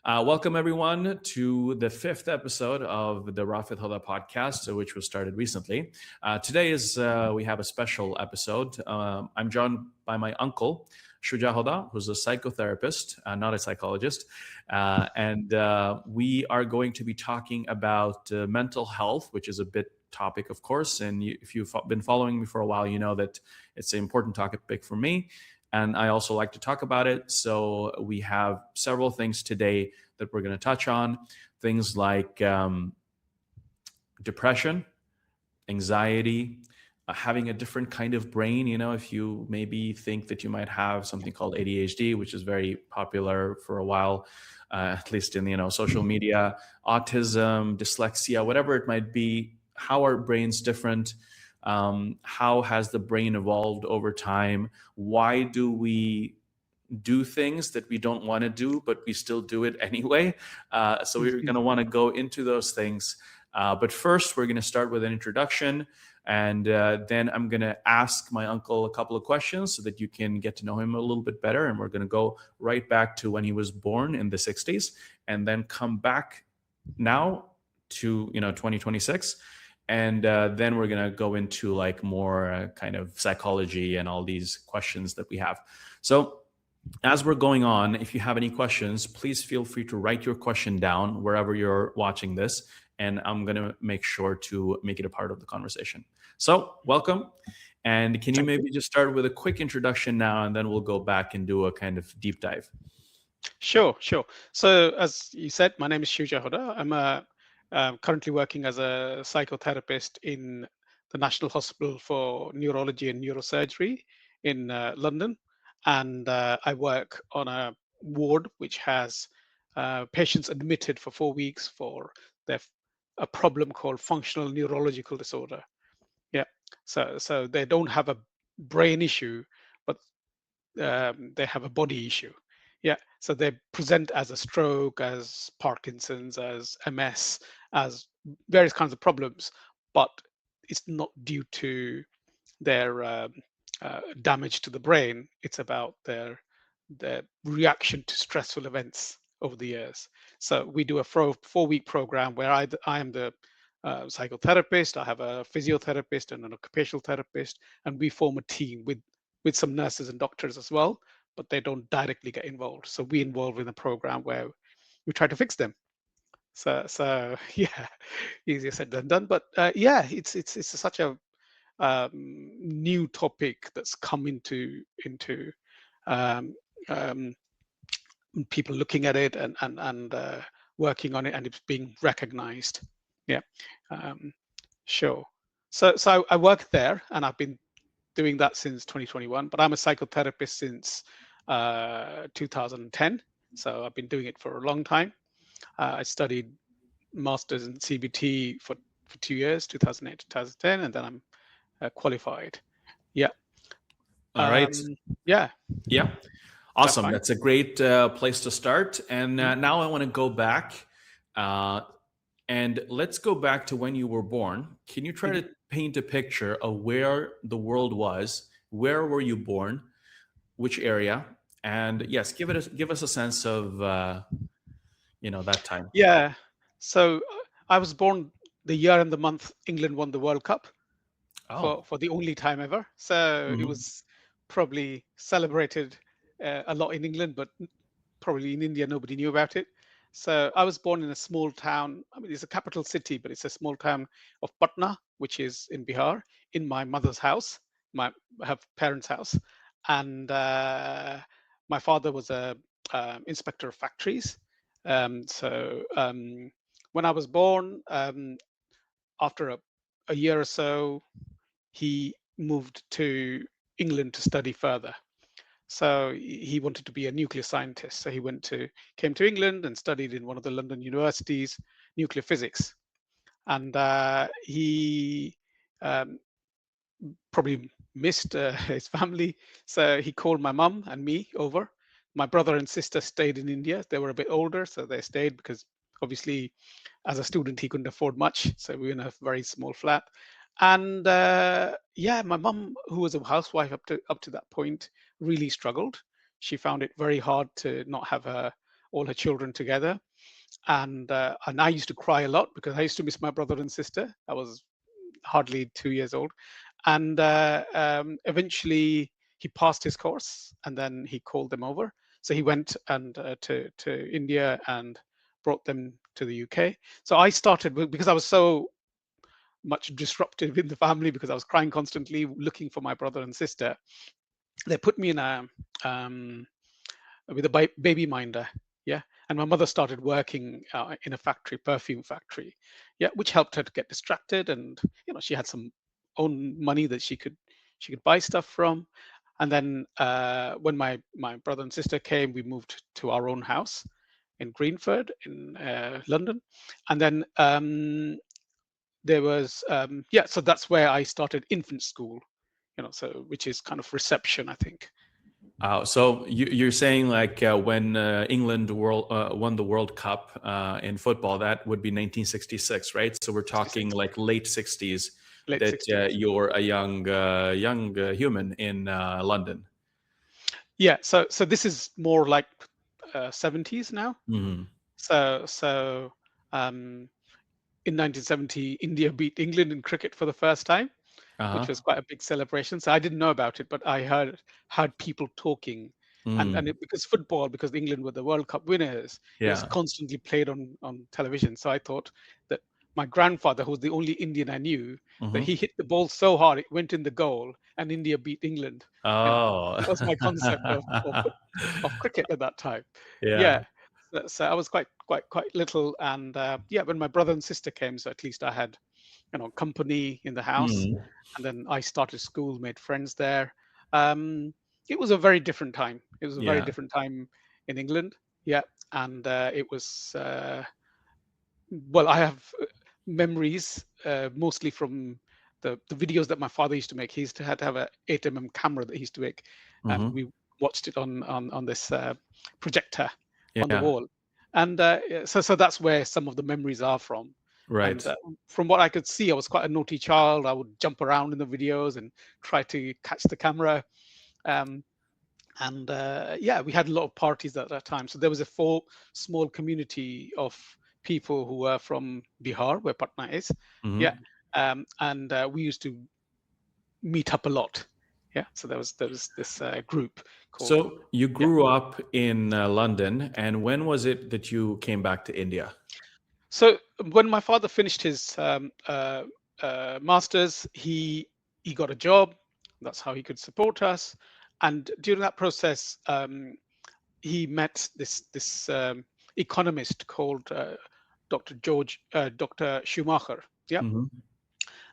Welcome, everyone, to the fifth episode of the Rafid Hoda Podcast, which was started recently. Today we have a special episode. I'm joined by my uncle, Shuja Hoda, who's a psychotherapist, not a psychologist. And we are going to be talking about mental health, which is a bit topic, of course. And if you've been following me for a while, you know that it's an important topic for me. And I also like to talk about it. So we have several things today that we're going to touch on. Things like depression, anxiety, having a different kind of brain. You know, if you maybe think that you might have something called ADHD, which is very popular for a while, at least in social media, autism, dyslexia, whatever it might be. How are brains different? How has the brain evolved over time? Why do we do things that we don't want to do, but we still do it anyway? So we're going to want to go into those things. But first, we're going to start with an introduction. And then I'm going to ask my uncle a couple of questions so that you can get to know him a little bit better. And we're going to go right back to when he was born in the 60s and then come back now to 2026. And then we're going to go into like more kind of psychology and all these questions that we have. So as we're going on, if you have any questions, please feel free to write your question down wherever you're watching this. And I'm going to make sure to make it a part of the conversation. So welcome. And can you maybe just start with a quick introduction now, and then we'll go back and do a kind of deep dive. Sure. So as you said, my name is Shuja Hoda. I'm currently working as a psychotherapist in the National Hospital for Neurology and Neurosurgery in London. And I work on a ward which has patients admitted for 4 weeks for a problem called functional neurological disorder. Yeah. So they don't have a brain issue, but they have a body issue. Yeah, so they present as a stroke, as Parkinson's, as MS, as various kinds of problems, but it's not due to their damage to the brain. It's about their reaction to stressful events over the years. So we do a 4-week program where I am the psychotherapist. I have a physiotherapist and an occupational therapist, and we form a team with some nurses and doctors as well, but they don't directly get involved. So we involve in a program where we try to fix them. So yeah, easier said than done. But yeah, it's such a new topic that's come into um, um, people looking at it and working on it, and it's being recognized. Yeah, um, sure. So I work there, and I've been doing that since 2021, but I'm a psychotherapist since 2010. So I've been doing it for a long time. I studied masters in CBT for 2 years, 2008 to 2010, and then I'm qualified. Yeah. All right. Yeah. Yeah. Awesome. That's a great place to start. And now I want to go back. And let's go back to when you were born. Can you try to paint a picture of where the world was? Where were you born? Which area? And yes, give us a sense of that time. Yeah. So I was born the year and the month England won the World Cup for the only time ever. So it was probably celebrated a lot in England, but probably in India nobody knew about it. So I was born in a small town. I mean, it's a capital city, but it's a small town of Patna, which is in Bihar, in my mother's house, my parents' house. And my father was a inspector of factories. So when I was born, after a year or so, he moved to England to study further. So he wanted to be a nuclear scientist. So he came to England and studied in one of the London universities, nuclear physics. And he probably missed his family. So he called my mum and me over. My brother and sister stayed in India. They were a bit older, so they stayed because obviously as a student, he couldn't afford much. So we were in a very small flat. And yeah, my mum, who was a housewife up to that point, really struggled. She found it very hard to not have her all her children together. And I used to cry a lot because I used to miss my brother and sister. I was hardly 2 years old. And eventually he passed his course, and then he called them over. So he went and to India and brought them to the UK. So I started because I was so much disruptive in the family because I was crying constantly, looking for my brother and sister. They put me in a um, with a baby minder. Yeah. And my mother started working in a factory, perfume factory. Yeah, which helped her to get distracted, and she had some own money that she could buy stuff from. And then when my brother and sister came, we moved to our own house in Greenford in London. And then there was yeah, so that's where I started infant school, so which is kind of reception, I think. So you're saying like when England won the World Cup in football, that would be 1966, right? So we're talking 66, like late 60s late that 60s. you're a young human in London. Yeah, so this is more like 70s now. Hmm. So um, in 1970, India beat England in cricket for the first time, which Uh-huh. was quite a big celebration. So I didn't know about it, but I heard people talking, because football, because England were the World Cup winners, it was Yeah. constantly played on television. So I thought that my grandfather, who was the only Indian I knew, that Hmm. he hit the ball so hard it went in the goal, and India beat England. Oh. That was my concept of cricket at that time. Yeah. Yeah. So I was quite little, and yeah, when my brother and sister came, so at least I had company in the house. Mm. And then I started school, made friends there. um it was a very different time. It was a very Yeah. different time in England. Yeah. And it was well, I have memories mostly from the videos that my father used to make. He used to had to have a 8 camera that he used to make, and Hmm. we watched it on this projector on the Yeah. wall. And yeah, so that's where some of the memories are from. And Right. from what I could see, I was quite a naughty child. I would jump around in the videos and try to catch the camera. Um, and yeah, we had a lot of parties at that time. So there was a small community of people who were from Bihar, where Patna is. Yeah. Hmm. And we used to meet up a lot. Yeah. So there was this group called. So you Yeah. grew up in London, and when was it that you came back to India? So when my father finished his masters, he got a job. That's how he could support us. And during that process, he met this economist called Dr. Schumacher. Yeah. Hmm.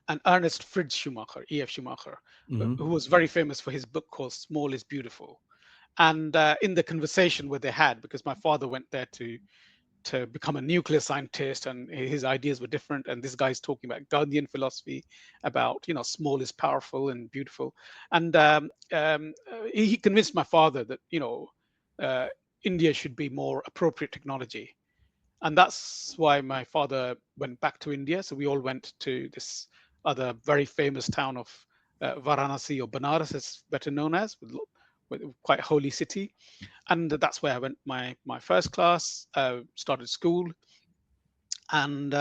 And Ernest Fritz Schumacher, E.F. Schumacher, who Hmm. was very famous for his book called Small is Beautiful. And in the conversation where they had, because my father went there to become a nuclear scientist, and his ideas were different, and this guy's talking about Gandhian philosophy, about small is powerful and beautiful. And he convinced my father that uh, India should be more appropriate technology. And that's why my father went back to India. So we all went to this other very famous town of Varanasi, or Banaras, as better known as, with quite holy city. And that's where I went my first class, started school. And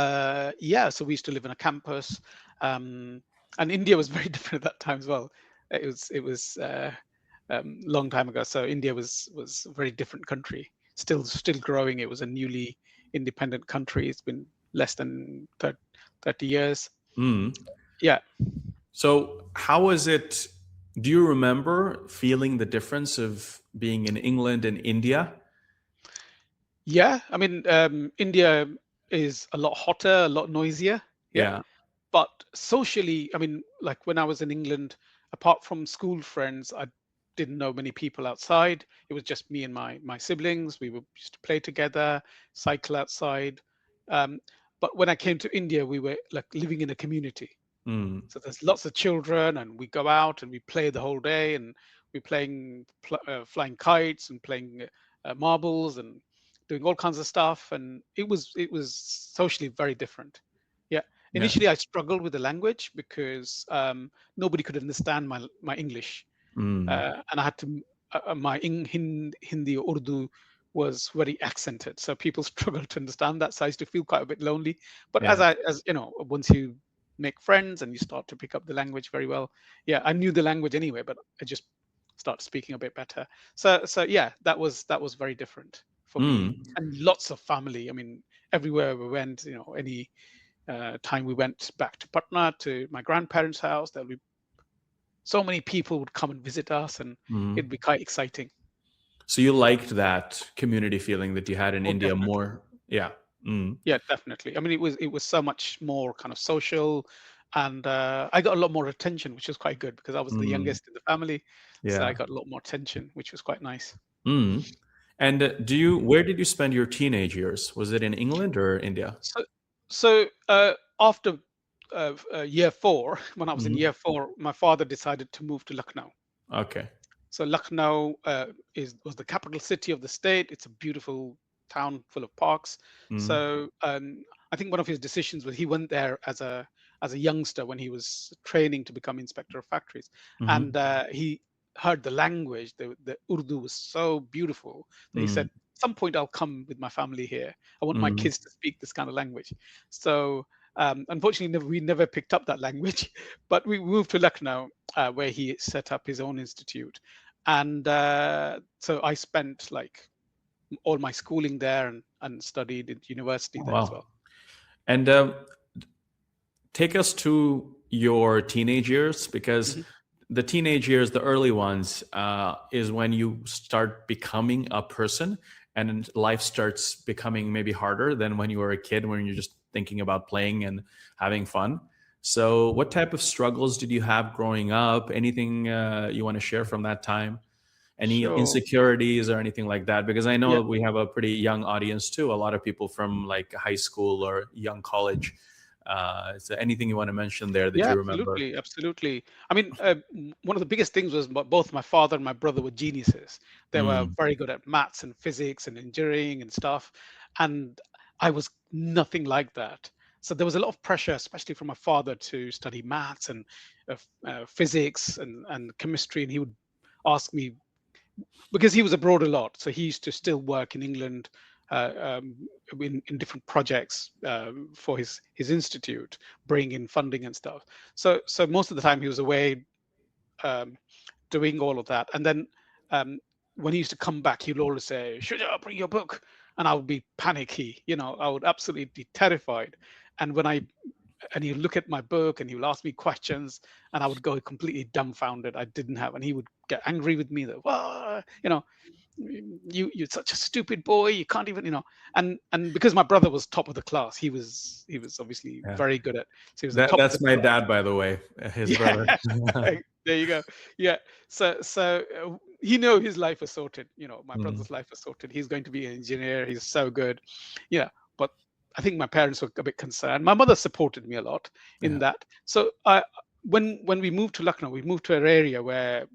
yeah, so we used to live in a campus. um, and India was very different at that time as well. It was long time ago, so India was a very different country, still growing. It was a newly independent country. It's been less than 30 years. Mm. Yeah. So how was it? Do you remember feeling the difference of being in England and India? Yeah, I mean, India is a lot hotter, a lot noisier. Yeah. Yeah. But socially, I mean, like when I was in England, apart from school friends, I didn't know many people outside. It was just me and my siblings. We used to play together, cycle outside. Um, but when I came to India, we were like living in a community. Mm. So there's lots of children, and we go out and we play the whole day, and we're flying kites and playing marbles and doing all kinds of stuff. And it was socially very different. Yeah. Yeah. Initially, I struggled with the language because nobody could understand my English, Mm. and I had to my Hindi or Urdu was very accented, so people struggled to understand that. So I used to feel quite a bit lonely. But Yeah. as you know, once you make friends and you start to pick up the language very well, yeah, I knew the language anyway, but I just started speaking a bit better. So yeah, that was very different for me. Mm. And lots of family. I mean, everywhere we went, any time we went back to Patna to my grandparents' house, there'll be so many people would come and visit us, and it'd Mm. be quite exciting. So you liked that community feeling that you had in Oh, India definitely. more? Yeah. Mm. Yeah, definitely. I mean, it was so much more kind of social, and I got a lot more attention, which was quite good because I was the Mm. youngest in the family, so I Yeah. got a lot more attention, which was quite nice. Mm. And where did you spend your teenage years? Was it in England or India? So after year four, when I was in Mhm. year four, my father decided to move to Lucknow. Okay. So Lucknow was the capital city of the state. It's a beautiful town full of parks. Mm. So I think one of his decisions was he went there as a youngster when he was training to become inspector of factories, and Mhm. he heard the language. The Urdu was so beautiful that he Mm. said, "Some point I'll come with my family here. I want my Mm. kids to speak this kind of language." So unfortunately, we never picked up that language, but we moved to Lucknow, where he set up his own institute. And so I spent like all my schooling there, and studied at university Oh, there as wow. well. And take us to your teenage years, because Hmm. the teenage years, the early ones, is when you start becoming a person, and life starts becoming maybe harder than when you were a kid, when you're just thinking about playing and having fun. So what type of struggles did you have growing up? Anything you want to share from that time? Any Sure. insecurities or anything like that? Because I Yeah. know we have a pretty young audience too, a lot of people from like high school or young college. Is there anything you want to mention there that Yeah, you remember? absolutely, absolutely. I mean, one of the biggest things was both my father and my brother were geniuses. They were Mm, very good at maths and physics and engineering and stuff, and I was nothing like that. So there was a lot of pressure, especially from my father, to study maths and physics and chemistry, and he would ask me, because he was abroad a lot, so he used to still work in England, uh, um, in different projects, for his institute, bring in funding and stuff. So most of the time he was away, um, doing all of that, and then um, when he used to come back, he'd always say, "Shuja, bring your book," and I would be panicky. I would absolutely be terrified. And he'd look at my book and he would ask me questions, and I would go completely dumbfounded. I didn't have, and he would get angry with me that, well, you're such a stupid boy. You can't even, and because my brother was top of the class, he was obviously yeah. very good at. So he was the top of That's the my class. dad, by the way, his Yeah, brother. there you go. Yeah. So he knew his life was sorted. My Mm, brother's life was sorted. He's going to be an engineer. He's so good. Yeah. But I think my parents were a bit concerned. My mother supported me a lot in yeah. that. So when we moved to Lucknow, we moved to an area where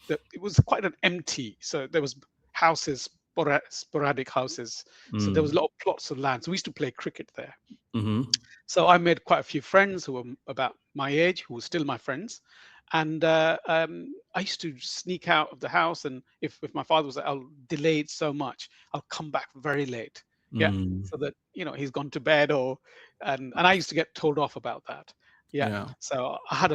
it was quite an empty. So there was houses, sporadic houses. So there was a Mm, lot of plots of land. So we used to play cricket there. mhm, So I made quite a few friends who were about my age, who were still my friends. And I used to sneak out of the house. And if my father was like, "I'll delay it so much, I'll come back very late." Yeah. mm, So that, he's gone to bed, and I used to get told off about that. Yeah. yeah. So I had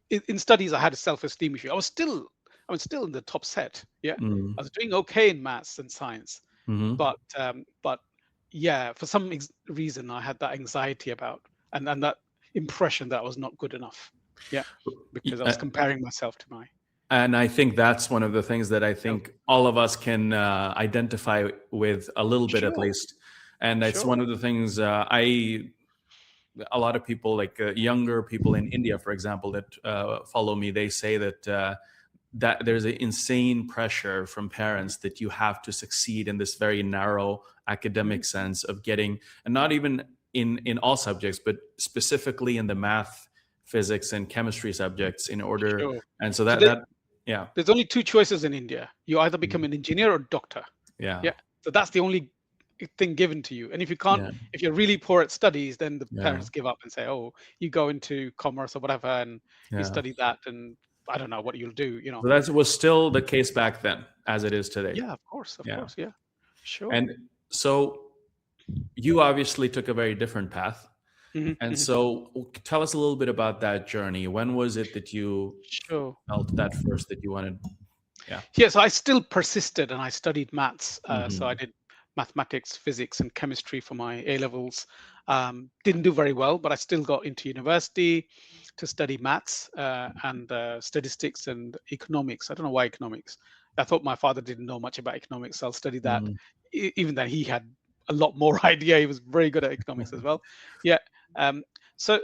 in studies, I had a self-esteem issue. I was still in the top set. Yeah. I Mm, was doing okay in maths and science, mhm. but yeah, for some reason I had that anxiety about, and that impression that I was not good enough. Yeah, because I was comparing myself to my. And I think that's one of the things that I Oh, think all of us can identify with a little bit at sure, least. And it's one sure. of the things a lot of people, like younger people in India, for example, that follow me, they say that there's an insane pressure from parents that you have to succeed in this very narrow Mhm. academic sense of getting, and not even in all subjects, but specifically in the math, physics, and chemistry subjects in order. Sure. And so So that yeah. there's only two choices in India. You either become Mm. an engineer or doctor. Yeah. Yeah. So that's the only thing given to you. And Yeah. if you're really poor at studies, then the Yeah. parents give up and say, "Oh, you go into commerce or whatever, and you Yeah. study that." And I don't know what you'll do, So that was still the case back then, as it is today. Yeah, of Yeah. course, yeah, sure. And so you obviously took a very different path. Hmm. And Hmm. so tell us a little bit about that journey. When was it that you Sure. felt that first that you wanted? Yeah. Yeah, so I still persisted and I studied maths. So I Hmm. did mathematics, physics, and chemistry for my A levels. Didn't do very well, but I still got into university to study maths and statistics and economics. I don't know why economics. I thought my father didn't know much about economics, so I'll study that. Mm. Even though he had a lot more idea, he was very good at economics as well. Yeah. Um, so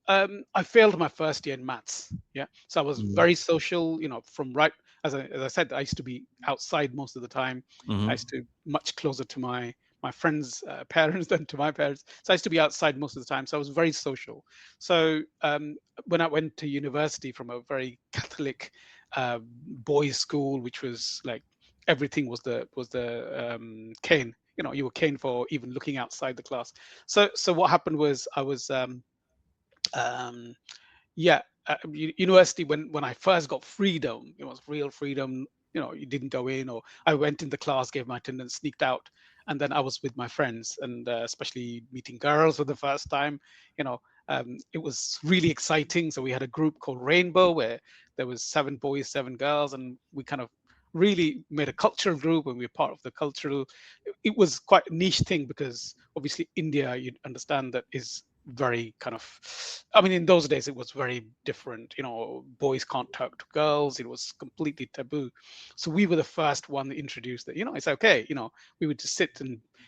I failed my first year in maths. Yeah. So I was Mm. very social, from right as I said, I used to be outside most of the time. I used Hmm. to much closer to my friends' parents than to my parents. So I used to be outside most of the time. So I was very social. So when I went to university from a very Catholic boys' school, which was like everything was the cane. You were caned for even looking outside the class. So what happened was I was um, yeah, university when I first got freedom, it was real freedom. You didn't go in, or I went in the class, gave my attendance, sneaked out, and then I was with my friends, and especially meeting girls for the first time. It was really exciting. So we had a group called Rainbow, where there was 7 boys, 7 girls, and we kind of really made a cultural group, and we were part of the cultural. It was quite a niche thing because obviously India, you understand, that is very kind of, I mean, in those days it was very different. Boys can't talk to girls. It was completely taboo. So we were the first one that introduced that, it's okay. We would just sit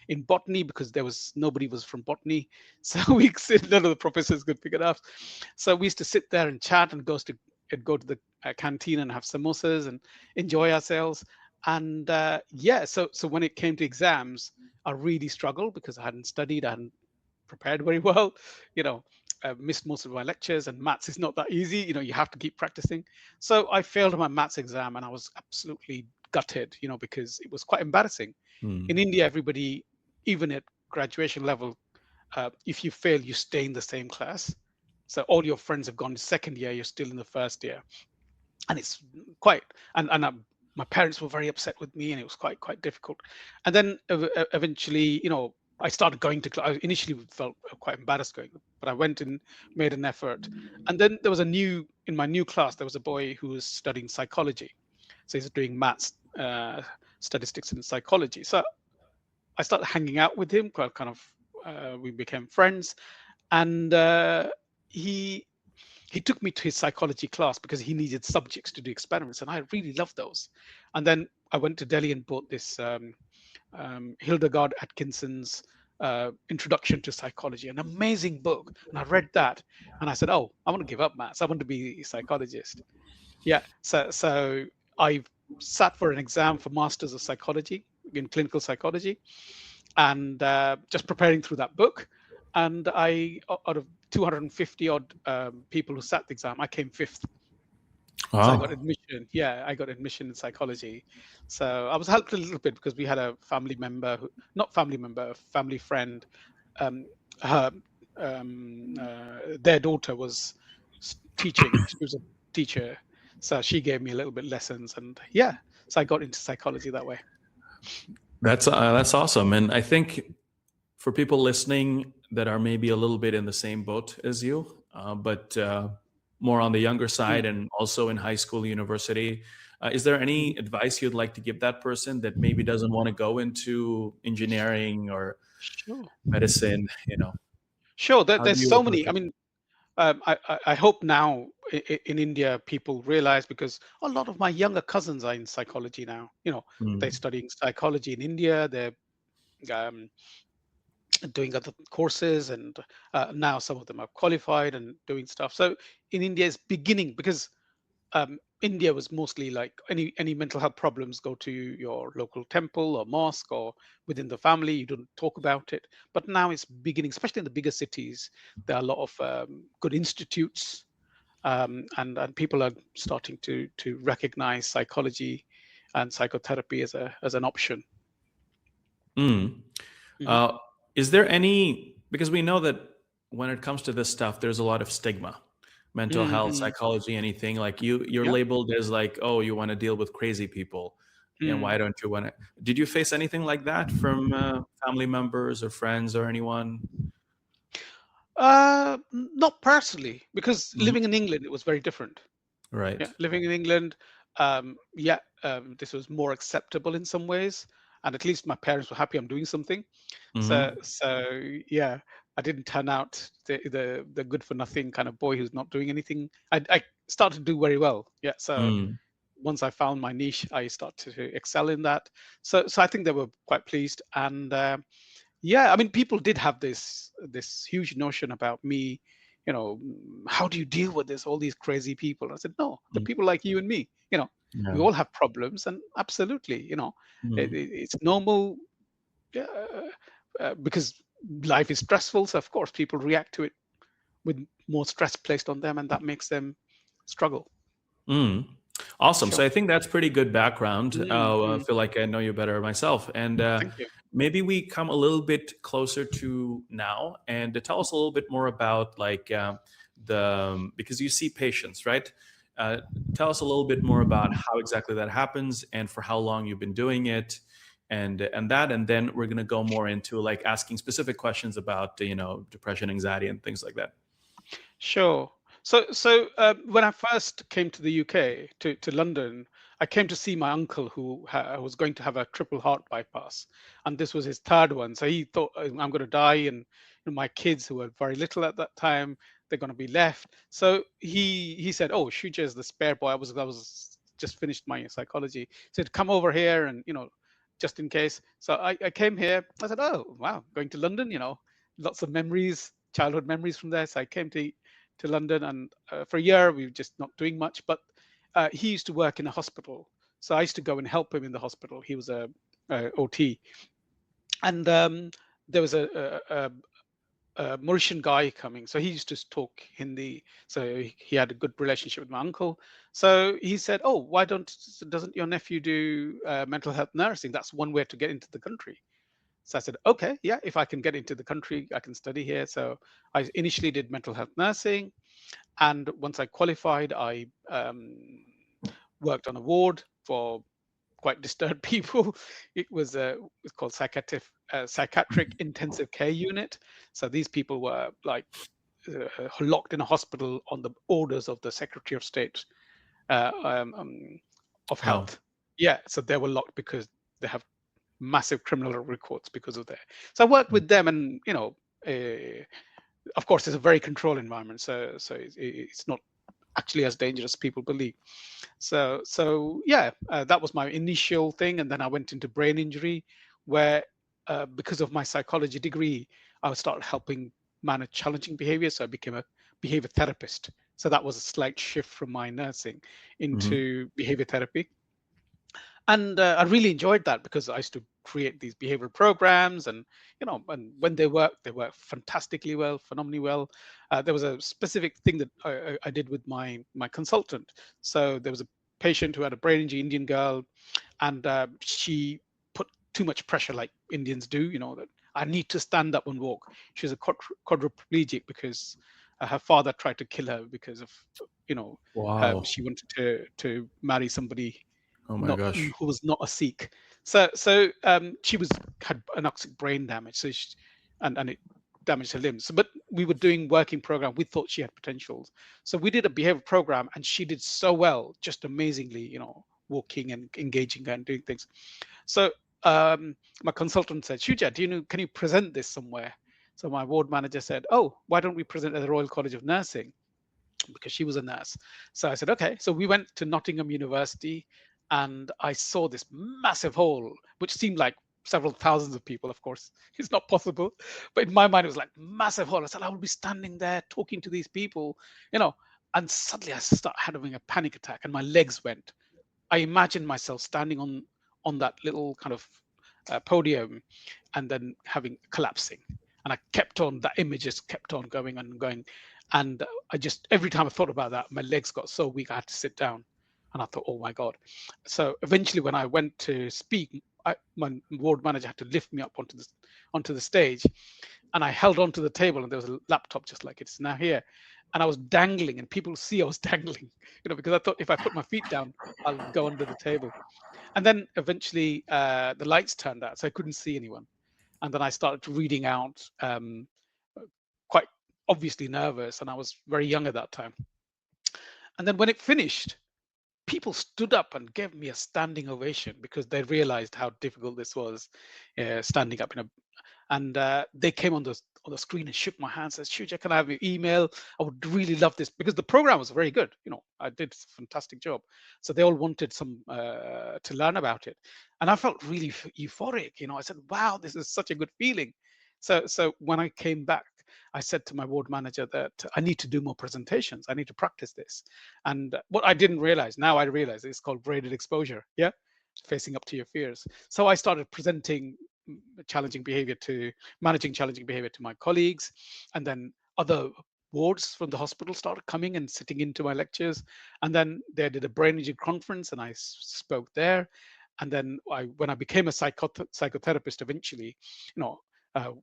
in botany because there was nobody was from botany. So we sit, none of the professors could pick it up. So we used to sit there and chat and go to the canteen and have samosas and enjoy ourselves. And yeah, so when it came to exams, I really struggled because I hadn't studied, I hadn't prepared very well. You know, Missed most of my lectures, and maths is not that easy. You have to keep practicing. So I failed my maths exam, and I was absolutely gutted. Because it was quite embarrassing. In Mm. India, everybody, even at graduation level, if you fail, you stay in the same class. So all your friends have gone to second year, you're still in the first year, and it's quite and my parents were very upset with me, and it was quite difficult. And then eventually, I started going to class. I initially felt quite embarrassed going, but I went and made an effort. And then there was in my new class, there was a boy who was studying psychology. So he's doing maths, statistics, and psychology. So I started hanging out with him, quite kind of. We became friends, and he he took me to his psychology class because he needed subjects to do experiments, and I really loved those. And then I went to Delhi and bought this Hildegard Atkinson's Introduction to Psychology, an amazing book. And I read that, and I said, "Oh, I want to give up maths. I want to be a psychologist." Yeah. So I sat for an exam for Masters of Psychology in clinical psychology, and just preparing through that book. And out of 250 odd people who sat the exam, I came fifth. So I got Wow. admission. Yeah, I got admission in psychology. So I was helped a little bit because we had a family member, not family member, a family friend. Um, her, their daughter was teaching. She was a teacher, so she gave me a little bit lessons, and yeah, so I got into psychology that way. That's awesome. And I think for people listening that are maybe a little bit in the same boat as you, but more on the younger Mm. side and also in high school, university, is there Mhm. any advice you'd like to give that person that maybe doesn't want to go into engineering or Sure. medicine? Sure. How do There's you so approach many. I it? mean, I hope now in India people realize, because a lot of my younger cousins are in psychology now. They're Mm. studying psychology in India. They're um, doing other courses, and now some of them are qualified and doing stuff. So in India, it's beginning because India was mostly like any mental health problems, go to your local temple or mosque or within the family. You don't talk about it. But now it's beginning, especially in the bigger cities. There are a lot of good institutes, and people are starting to recognize psychology and psychotherapy as an option. Mm. Hmm. Uh, is there any, because we know that when it comes to this stuff, there's a lot of stigma. mental health, Mm-hmm. psychology, anything, like you're Yeah. labeled as like, oh, you want to deal with crazy people, and Mm. why don't you want to? Did you face anything like that from family members or friends or anyone? Not personally, because Mhm. living in England, it was very different. Right. Yeah, living in England, yeah, this was more acceptable in some ways, and at least my parents were happy I'm doing something. Hmm. Yeah, I didn't turn out the good for nothing kind of boy who's not doing anything. I started to do very well. Yeah, so Mm. once I found my niche, I started to excel in that. So I think they were quite pleased, and yeah, I mean, people did have this huge notion about me. How do you deal with this? All these crazy people. I said, no, the Mm. people like you and me. We Yeah. all have problems, and absolutely, Mm. it's normal uh, because life is stressful. So of course, people react to it with more stress placed on them, and that makes them struggle. Mm. Awesome. So Sure. I think that's pretty good background. I Mm. feel like I know you better myself. And Thank you. maybe we come a little bit closer to now and to tell us a little bit more about like because you see patients, right? Uh, Tell us a little bit more about how exactly that happens and for how long you've been doing it and then we're going to go more into like asking specific questions about, depression, anxiety and things like that. Sure. When I first came to the UK, to London, I came to see my uncle who was going to have a triple heart bypass, and this was his third one. So he thought, I'm going to die, and my kids who were very little at that time, they're going to be left. So he said, "Oh, Shuja is the spare boy." I was just finished my psychology. He said, "Come over here, and just in case." So I came here. I said, "Oh, wow, going to London, lots of memories, childhood memories from there." So I came to London, and for a year we were just not doing much. But he used to work in a hospital, so I used to go and help him in the hospital. He was a OT, and there was a Mauritian guy coming, so he used to talk Hindi. So he had a good relationship with my uncle. So he said, "Oh, why doesn't your nephew do mental health nursing? That's one way to get into the country." So I said, okay, yeah, if I can get into the country, I can study here. So I initially did mental health nursing. And once I qualified, I worked on a ward for quite disturbed people. It's called psychiatric intensive care unit. So these people were like locked in a hospital on the orders of the Secretary of State uh, um, um, of Wow. Health. Yeah, so they were locked because they have massive criminal records because of that. So I worked with them, and of course, it's a very controlled environment, so it's not actually as dangerous as people believe. So yeah, that was my initial thing, and then I went into brain injury, where because of my psychology degree, I started helping manage challenging behavior. So I became a behavior therapist. So that was a slight shift from my nursing Hmm. into behavior therapy, and I really enjoyed that because I used to create these behavioral programs, and and when they work fantastically well, phenomenally well. There was a specific thing that I did with my consultant. So there was a patient who had a brain injury, Indian girl, and she put too much pressure, like Indians do. That I need to stand up and walk. She was a quadriplegic because her father tried to kill her because of Wow. she wanted to marry somebody Oh my not gosh. who was not a Sikh. So she had anoxic brain damage, and it damaged her limbs. But we were doing working program. We thought she had potentials, so we did a behavior program, and she did so well, just amazingly, walking and engaging and doing things. So my consultant said, "Shuja, can you present this somewhere?" So my ward manager said, "Oh, why don't we present at the Royal College of Nursing?" Because she was a nurse. So I said, okay. So we went to Nottingham University, and I saw this massive hall, which seemed like several thousands of people. Of course, it's not possible. But in my mind, it was like massive hall. I said, I will be standing there talking to these people, you know, and suddenly I started having a panic attack and my legs went. I imagined myself standing on that little kind of podium and then having collapsing. And I kept on, that image just kept on going and going. And I just, every time I thought about that, my legs got so weak, I had to sit down. And I thought, oh my God. So eventually, when I went to speak, my ward manager had to lift me up onto the stage. And I held onto the table, and there was a laptop just like it's now here. and I was dangling, and people see I was dangling, because I thought if I put my feet down, I'll go under the table. And then eventually the lights turned out, so I couldn't see anyone. And then I started reading out, quite obviously nervous, and I was very young at that time. And then when it finished, people stood up and gave me a standing ovation because they realized how difficult this was, standing up in a. And they came on the screen and shook my hand, says, "Shuja, can I have your email? I would really love this," because the program was very good. I did a fantastic job. So they all wanted some to learn about it, and I felt really euphoric. I said, "Wow, this is such a good feeling." So when I came back, I said to my ward manager that I need to do more presentations. I need to practice this. And what I didn't realize, now I realize, it's called graded exposure. Yeah, facing up to your fears. So I started presenting challenging behavior to managing challenging behavior to my colleagues, and then other wards from the hospital started coming and sitting into my lectures. And then they did a brain injury conference, and I spoke there. And then when I became a psychotherapist eventually, you know uh,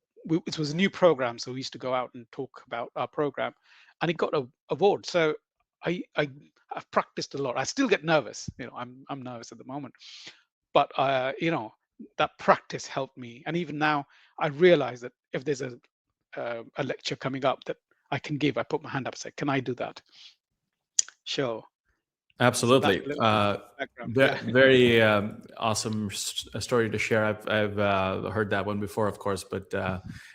it was a new program, so we used to go out and talk about our program, and it got a award. So I've practiced a lot. I still get nervous. I'm nervous at the moment, but that practice helped me. And even now, I realize that if there's a lecture coming up that I can give, I put my hand up and say, "Can I do that?" Sure. So that's Absolutely. a little bit of background. Yeah. Very awesome story to share. I've heard that one before, of course, but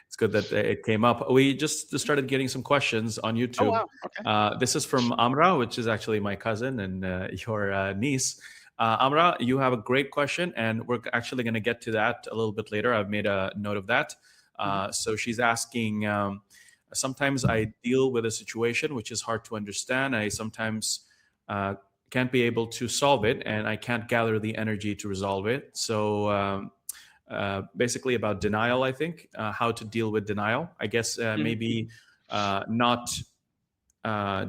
it's good that it came up. We just started getting some questions on Oh YouTube. wow. Okay. This is from Amra, which is actually my cousin and your niece. Amra, you have a great question, and we're actually going to get to that a little bit later. I've made a note of that. Mhm. So she's asking, sometimes I deal with a situation which is hard to understand. I sometimes can't be able to solve it, and I can't gather the energy to resolve it. So basically about denial, I think, how to deal with denial. I guess Mhm. maybe not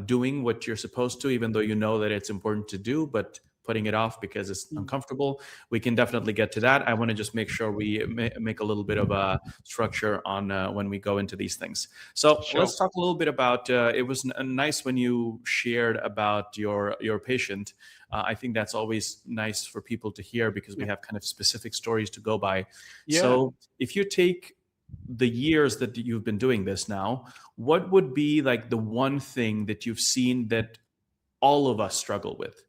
doing what you're supposed to, even though you know that it's important to do, but putting it off because it's Mhm. uncomfortable. We can definitely get to that. I want to just make sure we make a little bit of a structure on when we go into these things. So Sure. let's talk a little bit about. It was nice when you shared about your patient. I think that's always nice for people to hear because we Yeah. have kind of specific stories to go by. Yeah. So if you take the years that you've been doing this now, what would be like the one thing that you've seen that all of us struggle with?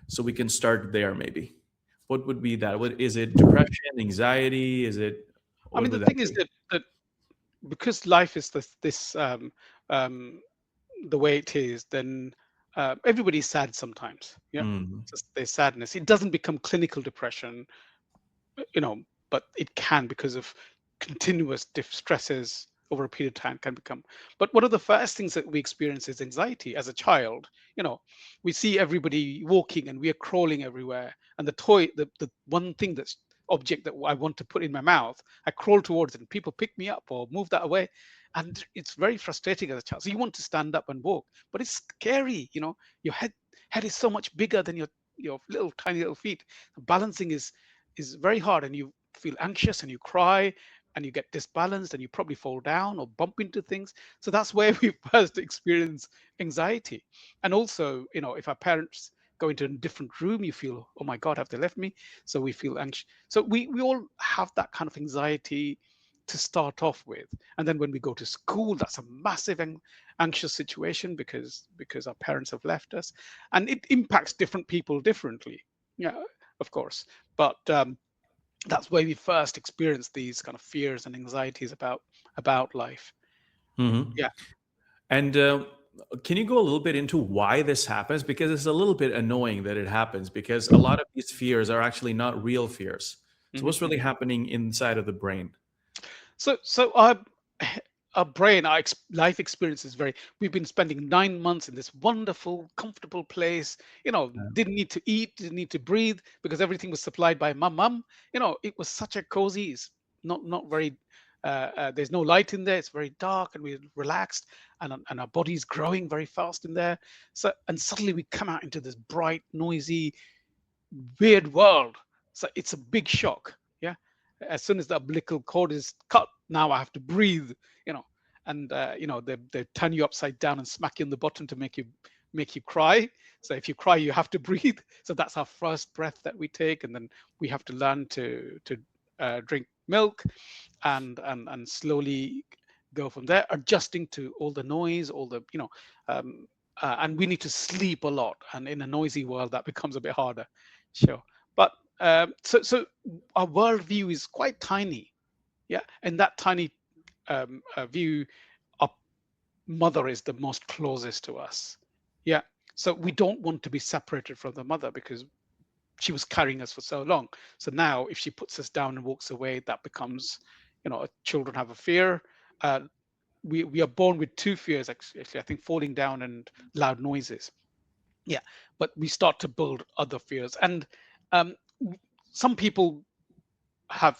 So we can start there maybe. What would be that? What is it? Depression, anxiety? Is it, I what mean, the would that thing is be? that because life is this um, the way it is, then everybody's sad sometimes. Yeah. Mm, There's sadness. It doesn't become clinical depression, you know, but it can, because of continuous stresses over a period of time, can become. But one of the first things that we experience is anxiety as a child. You know, we see everybody walking and we are crawling everywhere. And the one thing that's object that I want to put in my mouth, I crawl towards it and people pick me up or move that away. And it's very frustrating as a child. So you want to stand up and walk, but it's scary. Your head is so much bigger than your little tiny little feet. Balancing is very hard, and you feel anxious and you cry and you get disbalanced and you probably fall down or bump into things. So that's where we first experience anxiety. And also, if our parents go into a different room, you feel, oh my God, have they left me? So we feel anxious. So we all have that kind of anxiety to start off with. And then when we go to school, that's a massive anxious situation because our parents have left us, and it impacts different people differently. Yeah, of course. But that's where we first experience these kind of fears and anxieties about life. mhm. Yeah. And can you go a little bit into why this happens? Because it's a little bit annoying that it happens because a lot of these fears are actually not real fears. So Mhm. what's really happening inside of the brain? So our brain, life experience is very. We've been spending 9 months in this wonderful, comfortable place. Didn't need to eat, didn't need to breathe because everything was supplied by mum. It was such a cozy. It's not very. There's no light in there. It's very dark, and we're relaxed, and our body's growing very fast in there. So, and suddenly we come out into this bright, noisy, weird world. So it's a big shock. Yeah. As soon as the umbilical cord is cut, now I have to breathe, you know. and they turn you upside down and smack you on the bottom to make you cry. So if you cry, you have to breathe. So that's our first breath that we take, and then we have to learn to drink milk, and slowly go from there, adjusting to all the noise, all the and we need to sleep a lot. And in a noisy world, that becomes a bit harder. Sure, but so our worldview is quite tiny. Yeah, and that tiny view, our mother is the most closest to us. Yeah, so we don't want to be separated from the mother because she was carrying us for so long. So now if she puts us down and walks away, that becomes, children have a fear. uh, we are born with two fears, actually, I think: falling down and loud noises. Yeah, but we start to build other fears. And um, some people have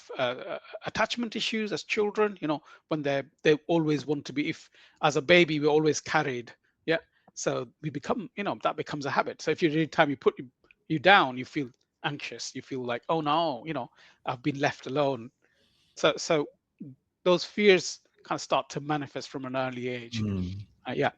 attachment issues as children, when they always want to be, if as a baby we're always carried. Yeah, so we become, that becomes a habit. So if every time you put you down, you feel anxious, you feel like, oh no, I've been left alone. So those fears kind of start to manifest from an early age. Mm. Yeah.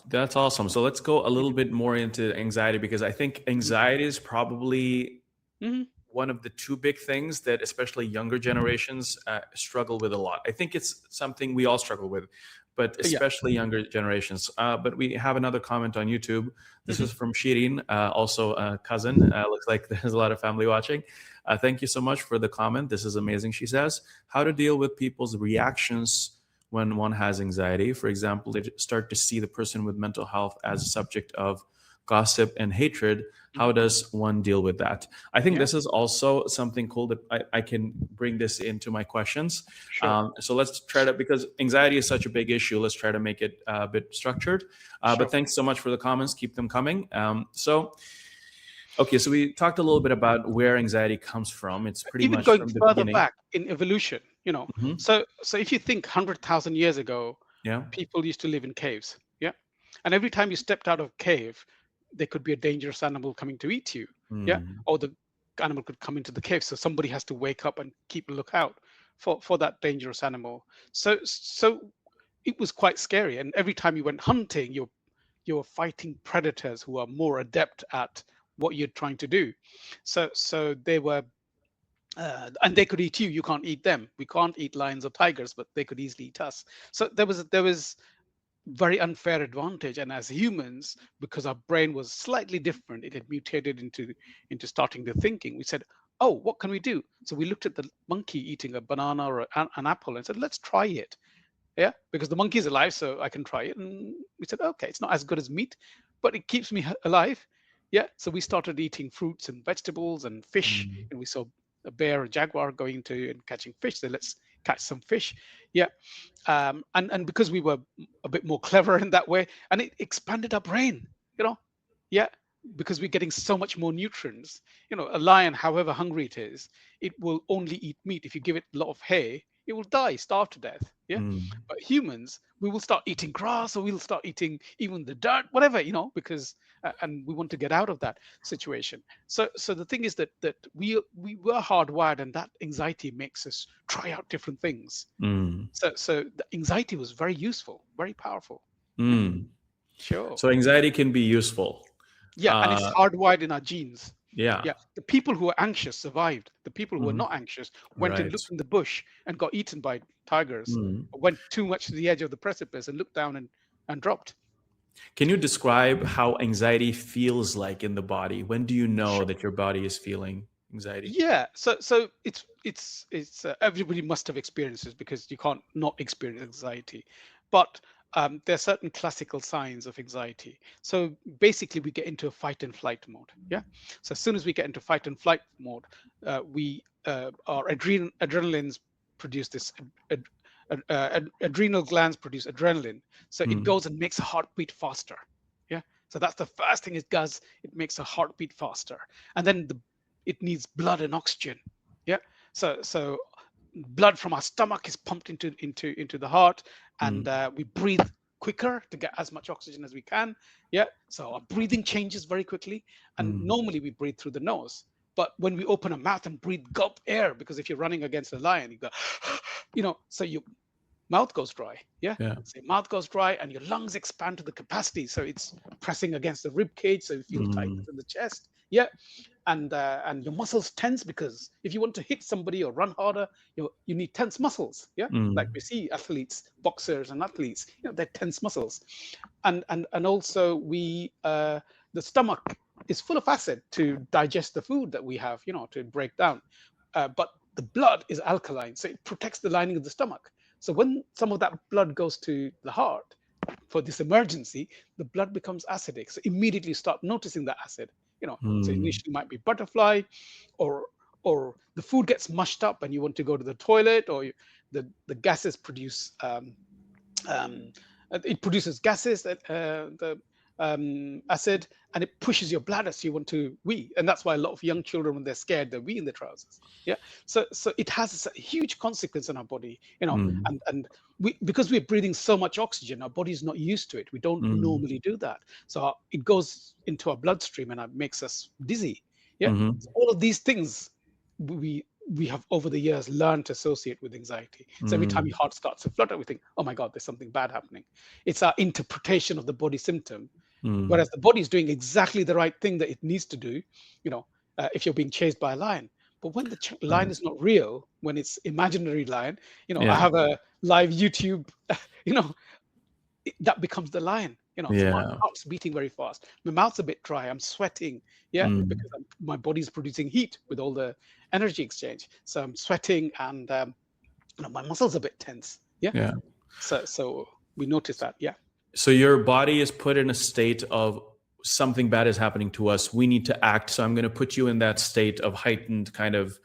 That's awesome. So let's go a little bit more into anxiety, because I think Mhm. anxiety is probably Mhm. one of the two big things that especially younger generations struggle with a lot. I think it's something we all struggle with, but Yeah. especially younger generations. But we have another comment on YouTube. This Mhm. is from Shirin, also a cousin. Looks like there's a lot of family watching. Thank you so much for the comment. This is amazing. She says, how to deal with people's reactions when one has anxiety. For example, they start to see the person with mental health as a subject of gossip and hatred. How Mhm. does one deal with that? I think Yeah. this is also something cool that I can bring this into my questions. Sure. So let's try to, because anxiety is such a big issue, let's try to make it a bit structured. But Sure. thanks so much for the comments. Keep them coming. Okay, so we talked a little bit about where anxiety comes from. It's pretty Even much going from the further beginning. back in evolution, Hmm. so if you think 100,000 years ago, Yeah. people used to live in caves. Yeah, and every time you stepped out of a cave, there could be a dangerous animal coming to eat you. Yeah, Mm. or the animal could come into the cave, so somebody has to wake up and keep a lookout for that dangerous animal. So it was quite scary, and every time you went hunting, you're fighting predators who are more adept at what you're trying to do. So they were, and they could eat you. You can't eat them. We can't eat lions or tigers, but they could easily eat us. So there was very unfair advantage. And as humans, because our brain was slightly different, it had mutated into starting to thinking. We said, oh, what can we do? So we looked at the monkey eating a banana or an apple and said, let's try it. Yeah, because the monkey is alive, so I can try it. And we said, okay, it's not as good as meat, but it keeps me alive. Yeah, so we started eating fruits and vegetables and fish, Mm. and we saw a bear, a jaguar going to and catching fish. So let's catch some fish. Yeah, and because we were a bit more clever in that way, and it expanded our brain. You know, yeah, because we're getting so much more nutrients. A lion, however hungry it is, it will only eat meat. If you give it a lot of hay, it will die, starve to death. Yeah, Mm. but humans, we will start eating grass, or we'll start eating even the dirt, whatever, because and we want to get out of that situation. So the thing is that we were hardwired, and that anxiety makes us try out different things. Mm. So the anxiety was very useful, very powerful. Yeah, Mm. sure. So anxiety can be useful. Yeah, and it's Uh, hardwired in our genes. yeah. Yeah, the people who were anxious survived. The people who were Mhm. not anxious went and Right. looked in the bush and got eaten by tigers, Mm. or went too much to the edge of the precipice and looked down and dropped. Can you describe how anxiety feels like in the body? When do you know Sure. that your body is feeling anxiety? Yeah, so it's everybody must have experiences, because you can't not experience anxiety, but there are certain classical signs of anxiety. So basically, we get into a fight and flight mode. Yeah, so as soon as we get into fight and flight mode, we our adrenalines produce this. Adrenal glands produce adrenaline, so it Mm. goes and makes a heartbeat faster. Yeah, so that's the first thing it does. It makes a heartbeat faster, and then it needs blood and oxygen. Yeah, so blood from our stomach is pumped into the heart, and Mm. we breathe quicker to get as much oxygen as we can. Yeah, so our breathing changes very quickly, and Mm. normally we breathe through the nose. But when we open our mouth and breathe, gulp air, because if you're running against a lion, you go, so mouth goes dry. Yeah. Yeah. So your mouth goes dry and your lungs expand to the capacity. So it's pressing against the rib cage. So you feel tightness in the chest. Yeah. And your muscles tense, because if you want to hit somebody or run harder, you need tense muscles. Yeah. Like we see athletes, boxers and athletes, they're tense muscles. And also the stomach is full of acid to digest the food that we have, to break down. But the blood is alkaline, so it protects the lining of the stomach. So when some of that blood goes to the heart for this emergency, the blood becomes acidic. So immediately start noticing that acid. So initially might be butterfly, or the food gets mushed up and you want to go to the toilet, or the gases produce it produces gases that the acid, and it pushes your bladder, so you want to wee. And that's why a lot of young children, when they're scared, they wee in their trousers. Yeah. So it has a huge consequence in our body, and because we're breathing so much oxygen, our body's not used to it. We don't normally do that. So it goes into our bloodstream and it makes us dizzy. Yeah. So all of these things we have over the years learned to associate with anxiety. So every time your heart starts to flutter, we think, oh my God, there's something bad happening. It's our interpretation of the body symptom. Whereas the body is doing exactly the right thing that it needs to do, if you're being chased by a lion. But when the lion is not real, when it's imaginary lion, I have a live YouTube, that becomes the lion. So my heart's beating very fast. My mouth's a bit dry. I'm sweating. Yeah, because my body's producing heat with all the energy exchange. So I'm sweating, and my muscles are a bit tense. Yeah. Yeah. So we notice that. Yeah. So your body is put in a state of something bad is happening to us. We need to act. So I'm going to put you in that state of heightened kind of,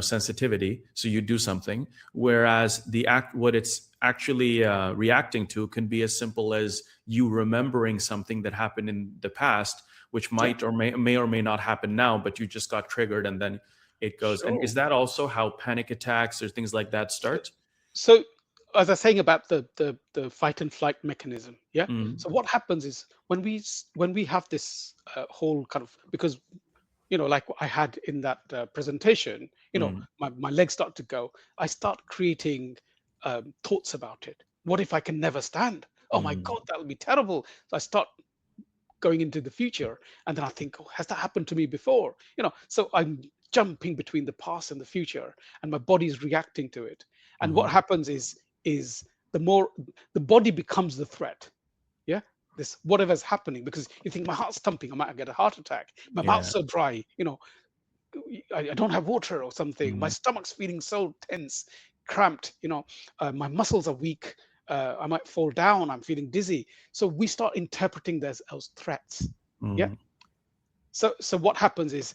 sensitivity. So you do something. Whereas what it's actually reacting to can be as simple as you remembering something that happened in the past, which might or may not happen now, but you just got triggered, and then it goes. Sure. And is that also how panic attacks or things like that start? So as I was saying about the fight and flight mechanism, yeah. So what happens is when we have this whole kind of, because like I had in that presentation, my legs start to go. I start creating thoughts about it. What if I can never stand? Oh my God, that would be terrible. So I start going into the future, and then I think, oh, has that happened to me before? So I'm jumping between the past and the future, and my body's reacting to it. And what happens is the body becomes the threat. Yeah. This whatever's happening, because you think my heart's thumping, I might get a heart attack. My mouth's so dry, I don't have water or something. My stomach's feeling so tense, cramped. My muscles are weak. I might fall down. I'm feeling dizzy. So we start interpreting those as threats. Yeah. So what happens is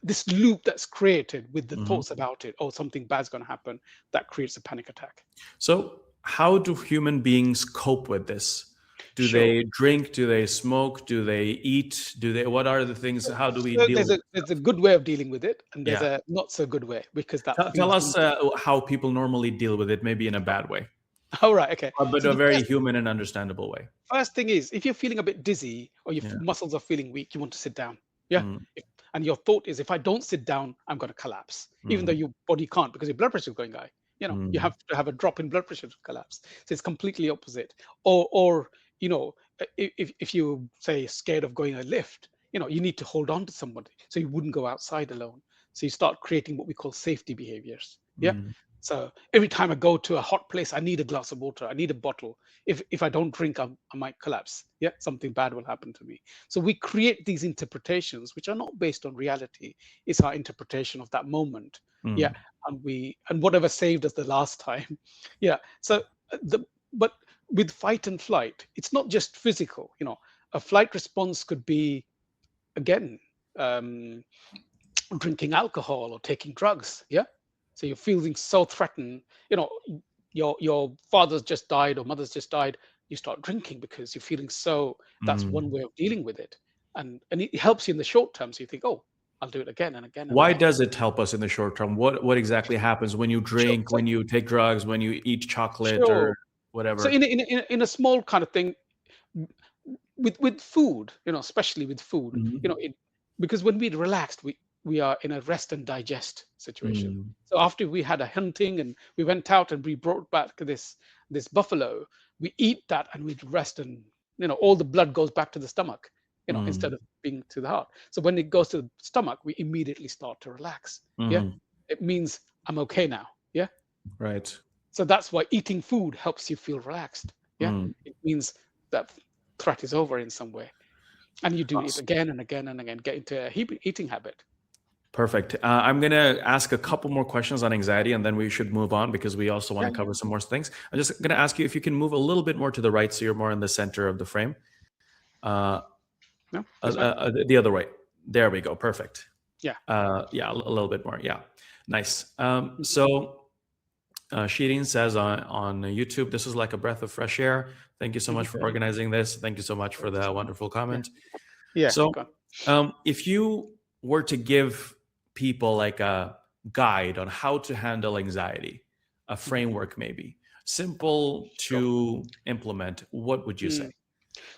this loop that's created with the thoughts about it, oh, something bad's going to happen, that creates a panic attack. So how do human beings cope with this? Do they drink? Do they smoke? Do they eat? What are the things? How do we deal with it? There's a good way of dealing with it, and there's a not so good way, because that tell us how people normally deal with it, maybe in a bad way. Oh, right. Okay. But so a very human and understandable way. First thing is, if you're feeling a bit dizzy or your muscles are feeling weak, you want to sit down. Yeah. And your thought is, if I don't sit down, I'm going to collapse, even though your body can't, because your blood pressure is going high. You have to have a drop in blood pressure to collapse. So it's completely opposite. Or if you say scared of going a lift, you need to hold on to somebody, so you wouldn't go outside alone. So you start creating what we call safety behaviors. Yeah. So every time I go to a hot place, I need a glass of water. I need a bottle. If I don't drink, I might collapse. Yeah, something bad will happen to me. So we create these interpretations, which are not based on reality. It's our interpretation of that moment. Yeah, and whatever saved us the last time. Yeah. So but with fight and flight, it's not just physical. A flight response could be, again, drinking alcohol or taking drugs. Yeah. So you're feeling so threatened, your father's just died or mother's just died, you start drinking because you're feeling so. That's one way of dealing with it. And it helps you in the short term. So you think, oh, I'll do it again and again. Why does it help us in the short term? What exactly happens when you drink, when you take drugs, when you eat chocolate or whatever? So in a small kind of thing, with food, especially with food, because when we're relaxed, we are in a rest and digest situation. Mm, So after we had a hunting and we went out and we brought back this buffalo, we eat that and we rest, and all the blood goes back to the stomach, instead mm, of being to the heart. So when it goes to the stomach, we immediately start to relax. Yeah, mhm. it means I'm okay now. Yeah, Right. so that's why eating food helps you feel relaxed. Yeah, Mm. it means that threat is over in some way, and you do it Awesome. again and again and again, get into a eating habit. Perfect. I'm going to ask a couple more questions on anxiety, and then we should move on because we also want Yeah, to yeah. cover some more things. I'm just going to ask you if you can move a little bit more to the right so you're more in the center of the frame. Uh, No, this way. the other way. There we go. Perfect. Yeah. Yeah, a little bit more. Yeah. Nice. Mhm. So Shirin says on YouTube, this is like a breath of fresh air. Thank you so much Mhm. for organizing this. Thank you so much for the wonderful Yeah. comment. Yeah. So, Go on. if you were to give people like a guide on how to handle anxiety, a Mhm. framework maybe, simple Sure. to implement, what would you say? Mm.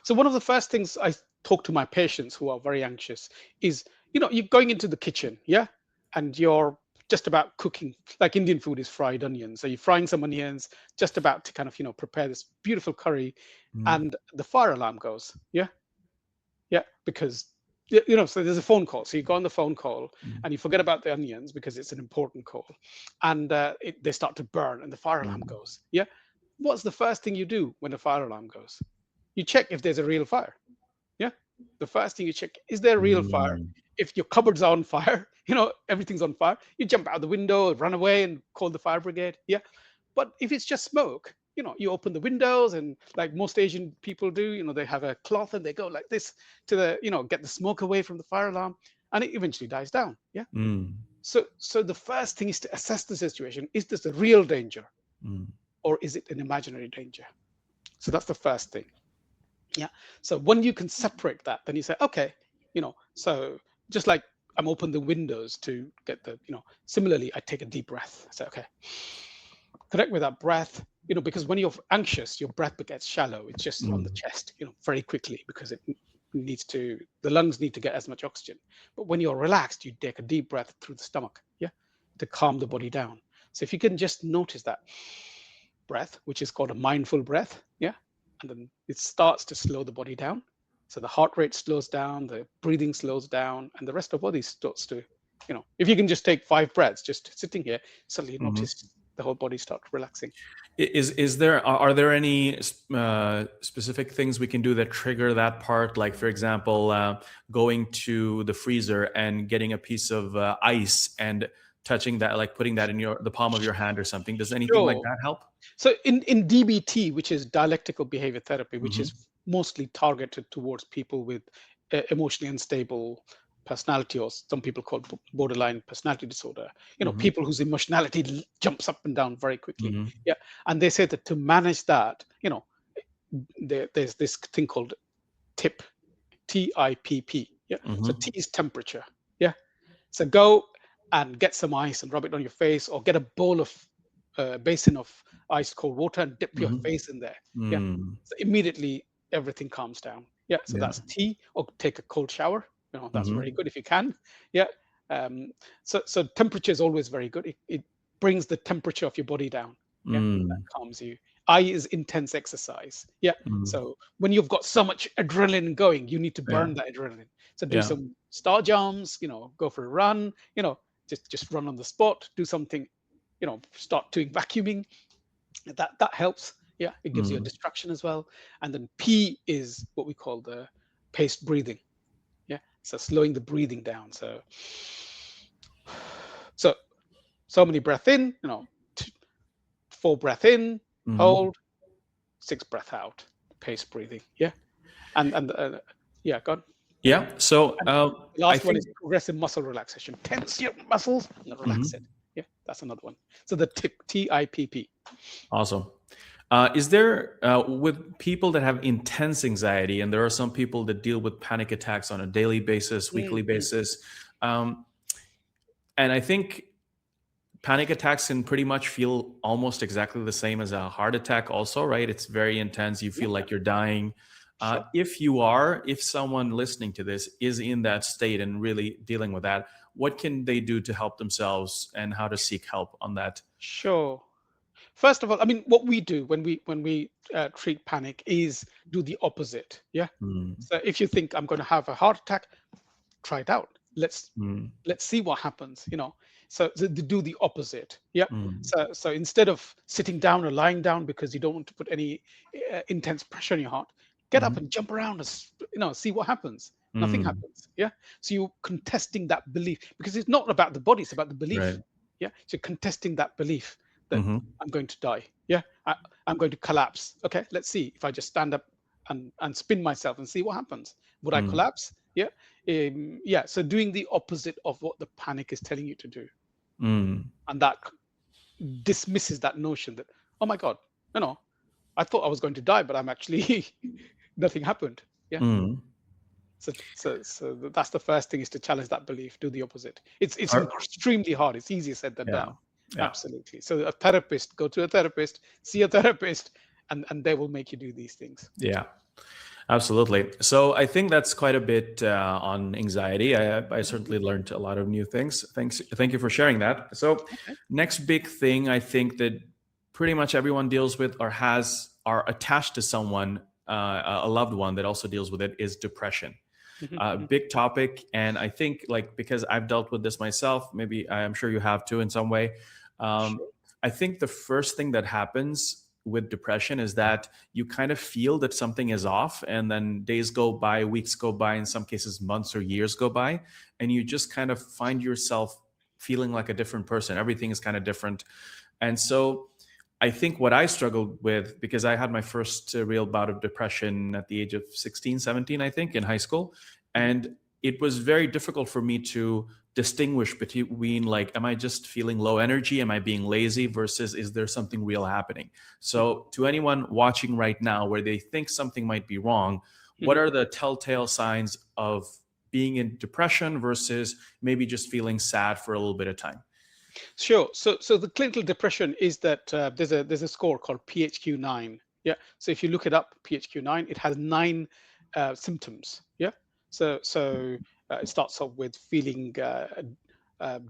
So one of the first things I talk to my patients who are very anxious is, you're going into the kitchen, yeah, and you're just about cooking, like Indian food is fried onions. So you're frying some onions, just about to kind of, prepare this beautiful curry, Mm, and the fire alarm goes, yeah, yeah, because so there's a phone call. So you go on the phone call mm, and you forget about the onions because it's an important call, and they start to burn, and the fire alarm mm, goes, yeah. What's the first thing you do when the fire alarm goes? You check if there's a real fire. Yeah. The first thing you check, is there a real fire? mm, If your cupboards are on fire, everything's on fire, you jump out the window, run away and call the fire brigade. Yeah. But if it's just smoke, you open the windows, and like most Asian people do, they have a cloth and they go like this to get the smoke away from the fire alarm, and it eventually dies down. Yeah. mm, So the first thing is to assess the situation. Is this a real danger, mm, or is it an imaginary danger? So that's the first thing. Yeah. So when you can separate that, then you say, okay, so just like I'm open the windows to get similarly, I take a deep breath. I say, okay, connect with that breath, because when you're anxious, your breath gets shallow. It's just on the mm, chest, very quickly, because the lungs need to get as much oxygen. But when you're relaxed, you take a deep breath through the stomach, yeah, to calm the body down. So if you can just notice that breath, which is called a mindful breath, yeah, and then it starts to slow the body down. So the heart rate slows down, the breathing slows down, and the rest of the body starts to, if you can just take 5 breaths, just sitting here, suddenly you mhm. notice the whole body start relaxing. Is there are there any specific things we can do that trigger that part? Like, for example, going to the freezer and getting a piece of ice and touching that, like putting that in the palm of your hand or something. Does anything like Sure. that help? So in DBT, which is dialectical behavior therapy, which is Hmm. mostly targeted towards people with emotionally unstable personality, or some people call borderline personality disorder. Hmm. People whose emotionality jumps up and down very quickly. Hmm. Yeah, and they say that to manage that, there's this thing called TIP, TIPP. Yeah, so T Hmm. is temperature. Yeah, so go and get some ice and rub it on your face, or get a bowl of basin of ice cold water and dip your Hmm. face in there. Yeah. Mm. So immediately everything calms down. Yeah. So Yeah. that's tea, or take a cold shower. That's very Hmm. good if you can. Yeah. Um, so temperature is always very good. It brings the temperature of your body down. Yeah. That Mm. calms you. I is intense exercise. Yeah. Mm. So when you've got so much adrenaline going, you need to Yeah. burn that adrenaline. So do Yeah. some star jumps, go for a run, just run on the spot, do something, start doing vacuuming. That helps. Yeah, it gives you a Mm. distraction as well. And then P is what we call the paced breathing. Yeah, so slowing the breathing down. So so many breath in, 4 breath in, Hmm. hold, 6 breath out, paced breathing. Yeah, and yeah, go on. Yeah. So And the I last one think. is progressive muscle relaxation. Tense your muscles and then relax it. Mhm. Yeah, that's another one. So the tip, TIPP. Awesome. Is there, with people that have intense anxiety, and there are some people that deal with panic attacks on a daily basis, weekly Mm-hmm. basis, um, and I think panic attacks can pretty much feel almost exactly the same as a heart attack, also, right? It's very intense. You Yeah, feel like you're dying. sure. If someone listening to this is in that state and really dealing with that, what can they do to help themselves and how to seek help on that? Sure. First of all, I mean, what we do when we treat panic is do the opposite. Yeah. Mm, So if you think I'm going to have a heart attack, try it out. mm, Let's see what happens. So they do the opposite. Yeah. mm, So instead of sitting down or lying down because you don't want to put any intense pressure on your heart, get up mhm, and jump around and see what happens. Nothing mm, happens. Yeah. So you're contesting that belief because it's not about the body; it's about the right. belief. Yeah. So contesting that belief that Hmm. I'm going to die. Yeah. I'm going to collapse. Okay. Let's see if I just stand up and spin myself and see what happens. Would I Mm, collapse? Yeah. Yeah. So doing the opposite of what the panic is telling you to do, mm, and that dismisses that notion that, oh my God, you know, I thought I was going to die, but I'm actually nothing happened. Yeah. mm. So that's the first thing, is to challenge that belief, do the opposite. It's Are, extremely hard. It's easier said than yeah, done. yeah. Absolutely. So a therapist, go to a therapist, see a therapist, and they will make you do these things. Yeah, absolutely. So I think that's quite a bit on anxiety. I certainly learned a lot of new things. Thank you for sharing that. So Okay. next big thing I think that pretty much everyone deals with or has are attached to someone, a loved one that also deals with it, is depression. Mhm, mhm. Big topic, and I think like because I've dealt with this myself, maybe I'm sure you have too in some way. Um, Sure. I think the first thing that happens with depression is that you kind of feel that something is off, and then days go by, weeks go by, in some cases months or years go by, and you just kind of find yourself feeling like a different person. Everything is kind of different. And so I think what I struggled with, because I had my first real bout of depression at the age of 16, 17, I think, in high school. Mhm, And it was very difficult for me to distinguish between, like, am I just feeling low energy? Am I being lazy? Versus, is there something real happening? mhm, So, to anyone watching right now where they think something might be wrong, what mhm. are the telltale signs of being in depression versus maybe just feeling sad for a little bit of time? Sure. So the clinical depression is that there's a score called PHQ-9. Yeah. So if you look it up, PHQ-9, it has 9 symptoms. Yeah. So it starts off with feeling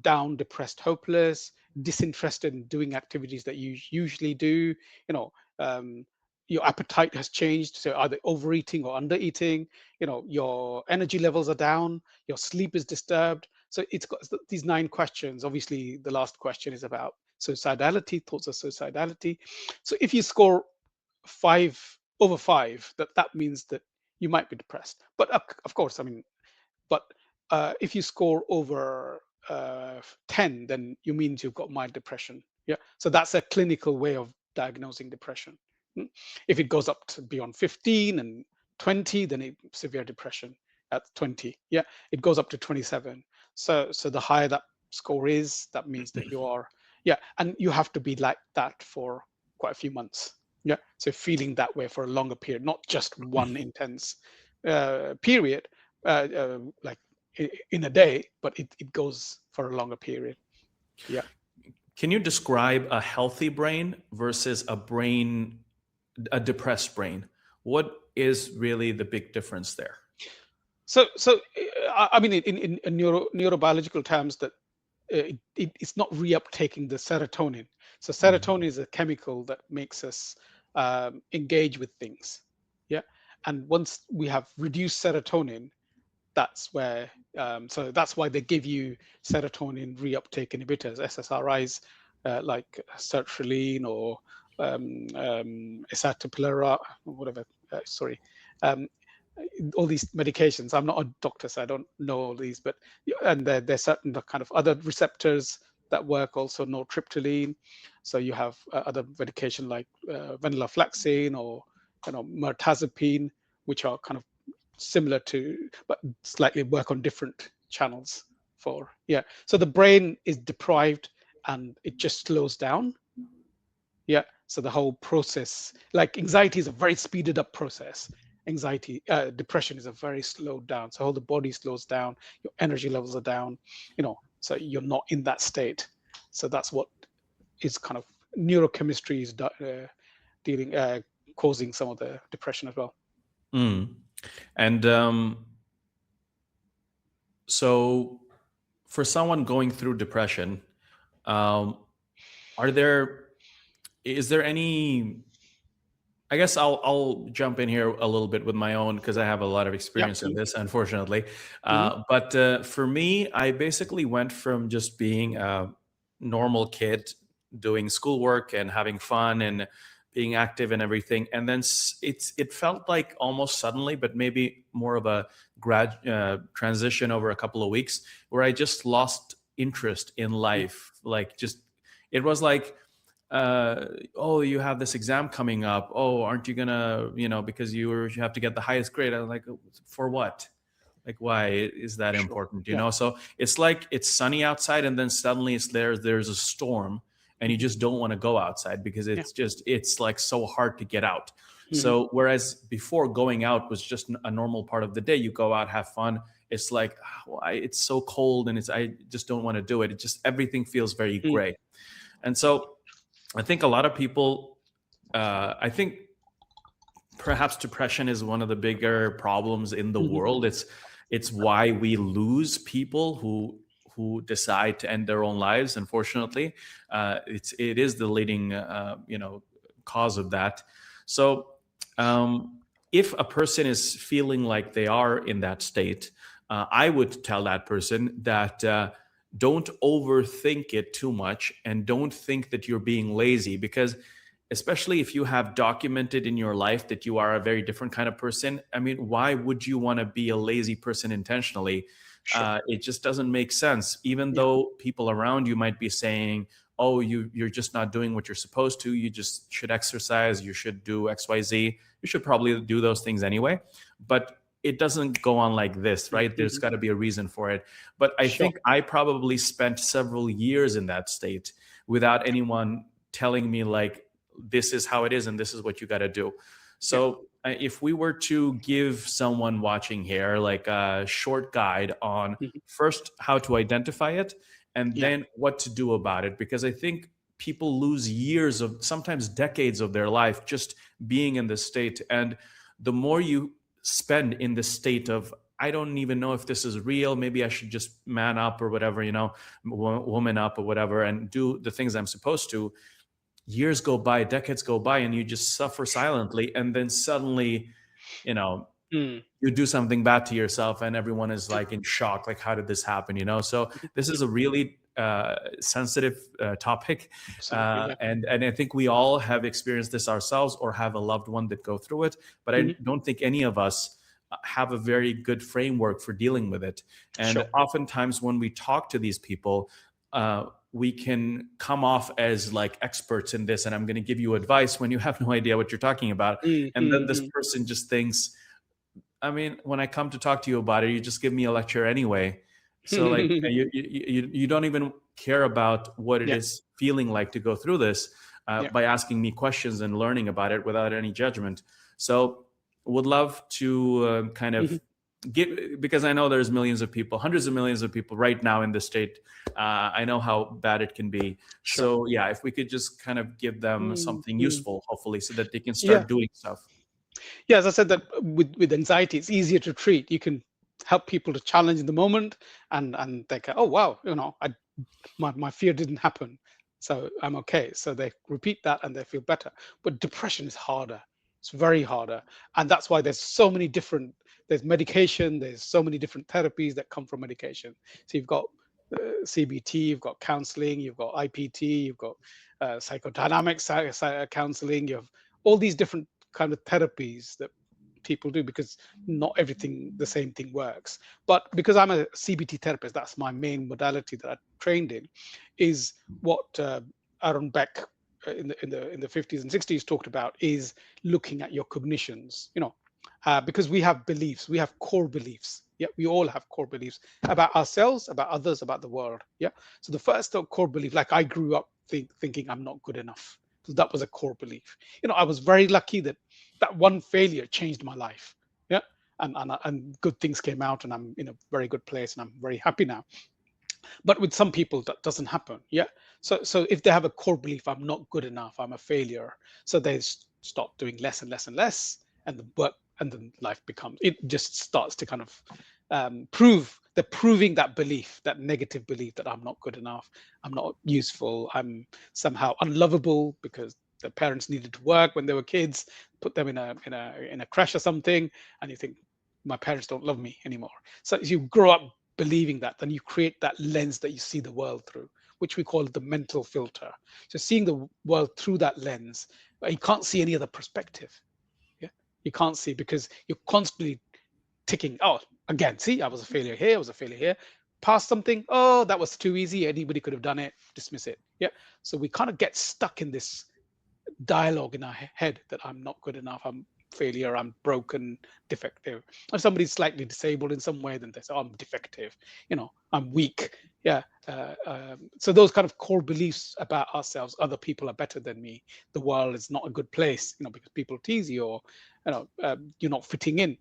down, depressed, hopeless, disinterested in doing activities that you usually do. You know, um, your appetite has changed, so either overeating or undereating. Your energy levels are down, your sleep is disturbed. So it's got these 9 questions. Obviously, the last question is about suicidality, thoughts of suicidality. So if you score 5 over 5, that means that you might be depressed. But of course, I mean, but if you score over 10, then you means you've got mild depression. Yeah. So that's a clinical way of diagnosing depression. Mm. If it goes up to beyond 15 and 20, then it's severe depression at 20. Yeah. It goes up to 27. So the higher that score is, that means that you are, yeah. And you have to be like that for quite a few months. Yeah. So feeling that way for a longer period, not just one intense period, like in a day, but it goes for a longer period. Yeah. Can you describe a healthy brain versus a depressed brain? What is really the big difference there? So I mean, in neurobiological terms, that it's not reuptaking the serotonin. So Mm, serotonin is a chemical that makes us engage with things. Yeah. And once we have reduced serotonin, that's where that's why they give you serotonin reuptake inhibitors, SSRIs, like sertraline or escitalopram, or whatever. Sorry, um, all these medications. I'm not a doctor, so I don't know all these, but and there's certain kind of other receptors that work also, nortriptyline. So you have other medication like venlafaxine or mirtazapine, which are kind of similar to, but slightly work on different channels for, yeah. So the brain is deprived and it just slows down. Yeah. So the whole process, like anxiety is a very speeded up process. Depression is a very slowed down. So all the body slows down, your energy levels are down, so you're not in that state. So that's what is kind of neurochemistry is dealing, causing some of the depression as well. mm. And so for someone going through depression, um, are there is there any, I guess I'll jump in here a little bit with my own because I have a lot of Yeah. experience in this, unfortunately. Mm-hmm. But for me, I basically went from just being a normal kid, doing schoolwork and having fun and being active and everything, and then it felt like almost suddenly, but maybe more of a transition over a couple of weeks, where I just lost interest in life. Like just it was like oh, you have this exam coming up. Oh, aren't you gonna, because you have to get the highest grade. I'm like, for what? Like, why is that Sure. important? Yeah. So it's like it's sunny outside, and then suddenly there's a storm, and you Mm-hmm. just don't want to go outside because Yeah. it's like so hard to get out. Mm-hmm. So whereas before going out was just a normal part of the day, you go out, have fun. It's like, it's so cold, and I just don't want to do it. It just everything feels very gray, and so I think a lot of people, I think perhaps depression is one of the bigger problems in the Mm-hmm. world. It's why we lose people who decide to end their own lives. Unfortunately, it is the leading cause of that. So if a person is feeling like they are in that state, I would tell that person that. Don't overthink it too much, and don't think that you're being lazy, because especially if you have documented in your life that you are a very different kind of person. I mean, why would you want to be a lazy person intentionally? Sure. It just doesn't make sense, even Yeah. though people around you might be saying, oh, you're just not doing what you're supposed to. You just should exercise, you should do XYZ. You should probably do those things anyway, but it doesn't go on like this, right? There's Mm-hmm. got to be a reason for it. But I Sure. think I probably spent several years in that state without anyone telling me, like, this is how it is and this is what you got to do. Yeah. So if we were to give someone watching here like a short guide on Mm-hmm. first how to identify it and Yeah. then what to do about it, because I think people lose years of, sometimes decades of their life just being in this state. And the more you spend in this state of, I don't even know if this is real, maybe I should just man up or whatever, woman up or whatever, and do the things I'm supposed to, years go by, decades go by, and you just suffer silently. And then suddenly, you know, Mm. you do something bad to yourself, and everyone is like in shock, like, how did this happen? So this is a really sensitive topic, Absolutely. Yeah. and I think we all have experienced this ourselves or have a loved one that go through it. But I Mm-hmm. don't think any of us have a very good framework for dealing with it. And Sure. oftentimes when we talk to these people, we can come off as like experts in this, and I'm going to give you advice when you have no idea what you're talking about. And then this Mm-hmm. person just thinks, I mean, when I come to talk to you about it, you just give me a lecture anyway. So like you don't even care about what it Yeah. is feeling like to go through this, Yeah. by asking me questions and learning about it without any judgment. So would love to kind Mm-hmm. of get, because I know there's millions of people, hundreds of millions of people right now in the state. I know how bad it can be. Sure. So yeah, if we could just kind of give them something Mm-hmm. useful, hopefully, so that they can Yeah. start doing stuff. Yeah. As I said, that with anxiety, it's easier to treat. You can help people to challenge in the moment, and they go, oh wow, my fear didn't happen, so I'm okay. So they repeat that and they feel better. But depression is harder. It's very harder, and that's why there's so many different. There's medication. There's so many different therapies that come from medication. So you've got CBT, you've got counseling, you've got IPT, you've got psychodynamic counseling. You have all these different kind of therapies that people do, because not everything, the same thing works. But because I'm a CBT therapist, that's my main modality that I trained in, is what Aaron Beck in the 50s and 60s talked about, is looking at your cognitions. Because we have beliefs, we have core beliefs. Yeah, we all have core beliefs about ourselves, about others, about the world. Yeah. So the first core belief, like I grew up thinking I'm not good enough. So that was a core belief. I was very lucky that one failure changed my life. Yeah. And good things came out, and I'm in a very good place, and I'm very happy now. But with some people that doesn't happen. Yeah. So if they have a core belief, I'm not good enough, I'm a failure, so they stop doing less and less and less, and then life becomes, it just starts to kind of prove they're proving that belief, that negative belief that I'm not good enough, I'm not useful, I'm somehow unlovable because the parents needed to work when they were kids, put them in a crash or something, and you think my parents don't love me anymore. So as you grow up believing that, then you create that lens that you see the world through, which we call the mental filter. So seeing the world through that lens, you can't see any other perspective. Yeah, you can't see because you're constantly ticking. Oh, again, see, I was a failure here, I was a failure here. Pass something. Oh, that was too easy. Anybody could have done it. Dismiss it. Yeah. So we kind of get stuck in this dialogue in our head that I'm not good enough, I'm failure, I'm broken, defective. If somebody's slightly disabled in some way, then they say, oh, I'm defective, I'm weak. Yeah. So those kind of core beliefs about ourselves, other people are better than me, the world is not a good place, because people tease you, or you're not fitting in.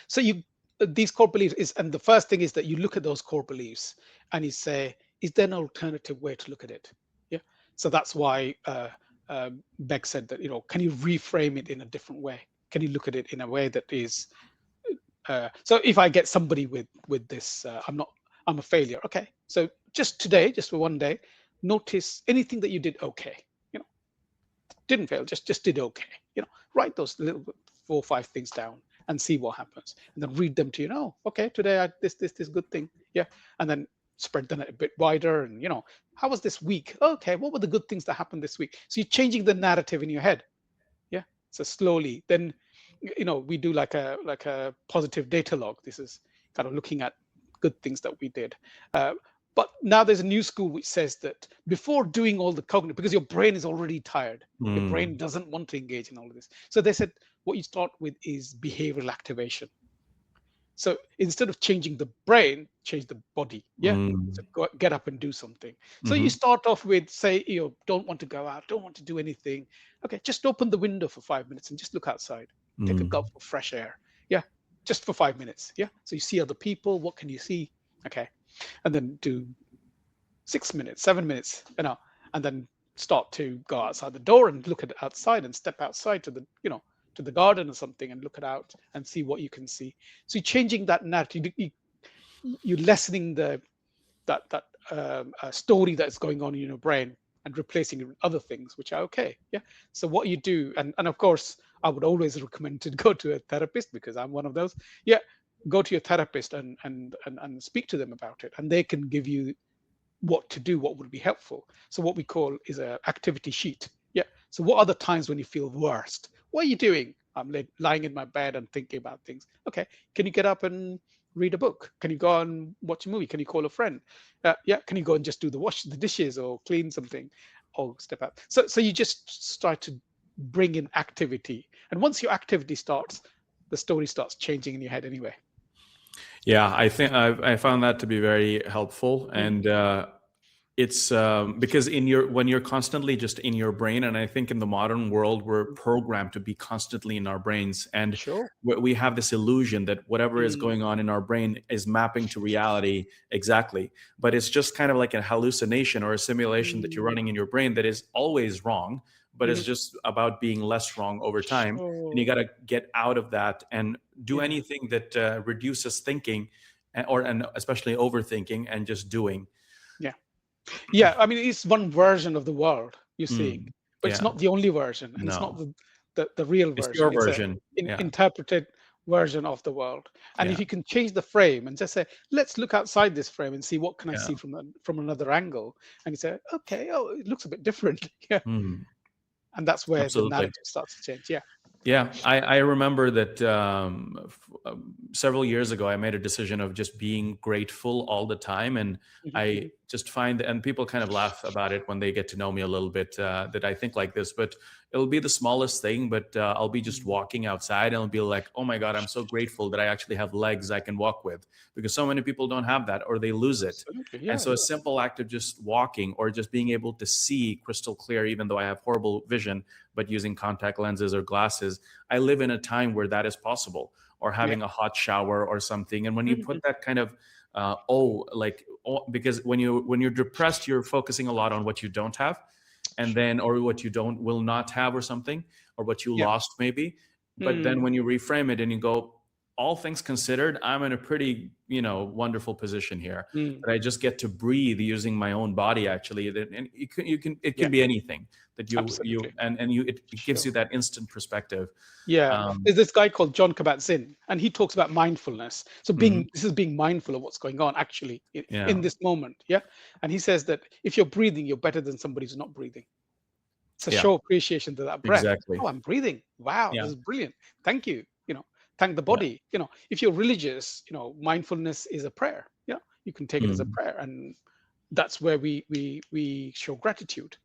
So these core beliefs is, and the first thing is that you look at those core beliefs and you say, is there an alternative way to look at it? Yeah. So that's why Beck said that, can you reframe it in a different way? Can you look at it in a way that is, so if I get somebody with this, I'm a failure. Okay. So just today, just for one day, notice anything that you did okay. Didn't fail, just did okay. Write those little 4 or 5 things down and see what happens, and then read them to okay, today I this good thing. Yeah. And then spread them a bit wider, and how was this week? Okay, what were the good things that happened this week? So you're changing the narrative in your head. Yeah. So slowly, then we do like a positive data log. This is kind of looking at good things that we did. But now there's a new school which says that before doing all the cognitive, because your brain is already tired, your brain doesn't want to engage in all of this. So they said what you start with is behavioral activation. So instead of changing the brain, change the body. Yeah. So get up and do something. So you start off with, say, you don't want to go out, don't want to do anything. Okay, just open the window for 5 minutes and just look outside. Take a gulp of fresh air. Yeah. Just for 5 minutes. Yeah. So you see other people. What can you see? Okay. And then do 6 minutes, 7 minutes, and then start to go outside the door and look at outside and step outside to the garden or something and look at out and see what you can see. So you're changing that narrative. You're lessening that story that's going on in your brain and replacing it with other things which are okay. Yeah. So what you do, and of course, I would always recommend to go to a therapist because I'm one of those. Yeah. Go to your therapist and speak to them about it, and they can give you what to do, what would be helpful. So what we call is a activity sheet. Yeah. So what are the times when you feel worst? What are you doing? I'm lying in my bed and thinking about things. Okay. Can you get up and read a book? Can you go and watch a movie? Can you call a friend? Yeah. Can you go and just wash the dishes or clean something or step out? So you just start to bring in activity. And once your activity starts, the story starts changing in your head anyway. Yeah, I think I found that to be very helpful, and it's because when you're constantly just in your brain, and I think in the modern world we're programmed to be constantly in our brains, and Sure. we have this illusion that whatever is going on in our brain is mapping to reality exactly, but it's just kind of like a hallucination or a simulation that you're running in your brain that is always wrong, but it's just about being less wrong over time. And you got to get out of that and do anything that reduces thinking, and especially overthinking, and just doing. Yeah, I mean, it's one version of the world you're seeing, but it's Yeah. not the only version, and it's not the real It's version. your It's version. an Yeah. interpreted version of the world. And if Yeah. you can change the frame and just say, let's look outside this frame and see what can I Yeah. see from another angle, and you say, okay, oh, it looks a bit different. Yeah, and that's where the Absolutely. narrative starts to change. Yeah. Yeah, I remember that several years ago, I made a decision of just being grateful all the time. And I just find, and people kind of laugh about it when they get to know me a little bit, that I think like this, but it'll be the smallest thing, but I'll be just walking outside and I'll be like, oh my God, I'm so grateful that I actually have legs I can walk with, because so many people don't have that, or they lose it. Absolutely. And Yeah. so a simple act of just walking, or just being able to see crystal clear, even though I have horrible vision, but using contact lenses or glasses, I live in a time where that is possible, or having a hot shower or something. And when you put that kind of, because when you're depressed, you're focusing a lot on what you don't have, and then, or what you will not have or something, or what you Yeah. lost maybe. But then when you reframe it and you go, all things considered, I'm in a pretty, wonderful position here, Mm, that I just get to breathe using my own body. Actually, and it yeah, can be anything that absolutely. it gives you Sure. that instant perspective. Yeah, Um, there's this guy called John Kabat-Zinn, and he talks about mindfulness. So mhm, this is being mindful of what's going on actually yeah, in this moment. Yeah, and he says that if you're breathing, you're better than somebody who's not breathing. It's a yeah, show appreciation to that breath. exactly. Oh, I'm breathing. Wow, Yeah, this is brilliant. Thank you. Thank the yeah, body. If you're religious, mindfulness is a prayer. Yeah, you can take it as a mm, prayer, and that's where we show gratitude,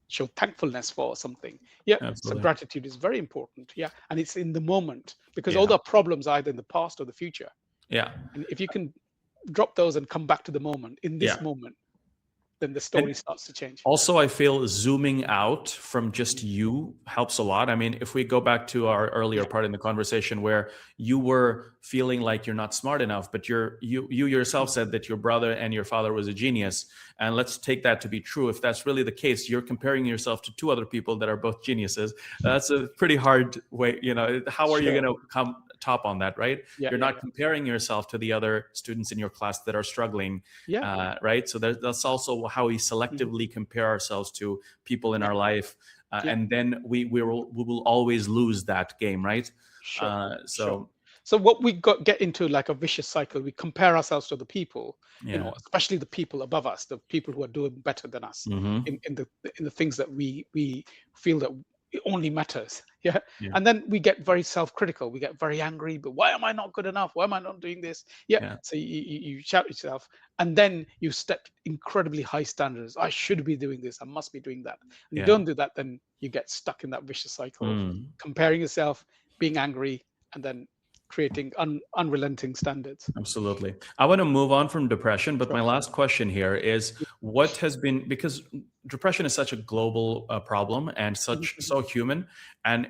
show thankfulness for something. Yeah, so absolutely. gratitude is very important. Yeah, and it's in the moment because all Yeah, the problems are either in the past or the future. yeah, And if you can drop those and come back to the moment, in yeah. this moment, then the And story starts to change. also, I feel zooming out from just you helps a lot. I mean, if we go back to our earlier Yeah. part in the conversation where you were feeling like you're not smart enough, but you yourself Mm. said that your brother and your father was a genius. And let's take that to be true. If that's really the case, you're comparing yourself to two other people that are both geniuses. That's a pretty hard way, how are you Sure. going to come top on that, right? Yeah, You're yeah, not comparing yourself to the other students in your class that are struggling, yeah. right? So that's also how we Mhm. selectively compare ourselves to people in Yeah, our life, yeah. and then we will always lose that game, right? Sure, sure. So So what we get into like a vicious cycle. We compare ourselves to the people, yeah, especially the people above us, the people who are doing better than us hmm, in the things that we feel that it only matters. Yeah. yeah, And then we get very self-critical. We get very angry, but why am I not good enough? Why am I not doing this? Yeah. yeah, So you shout at yourself, and then you step incredibly high standards. I should be doing this. I must be doing that. And you yeah. don't do that, then you get stuck in that vicious cycle of Mm. comparing yourself, being angry, and then creating unrelenting standards. Absolutely. I want to move on from depression, but my Sure. last question here is what has been, because depression is such a global problem and Mhm, such mhm. so human, and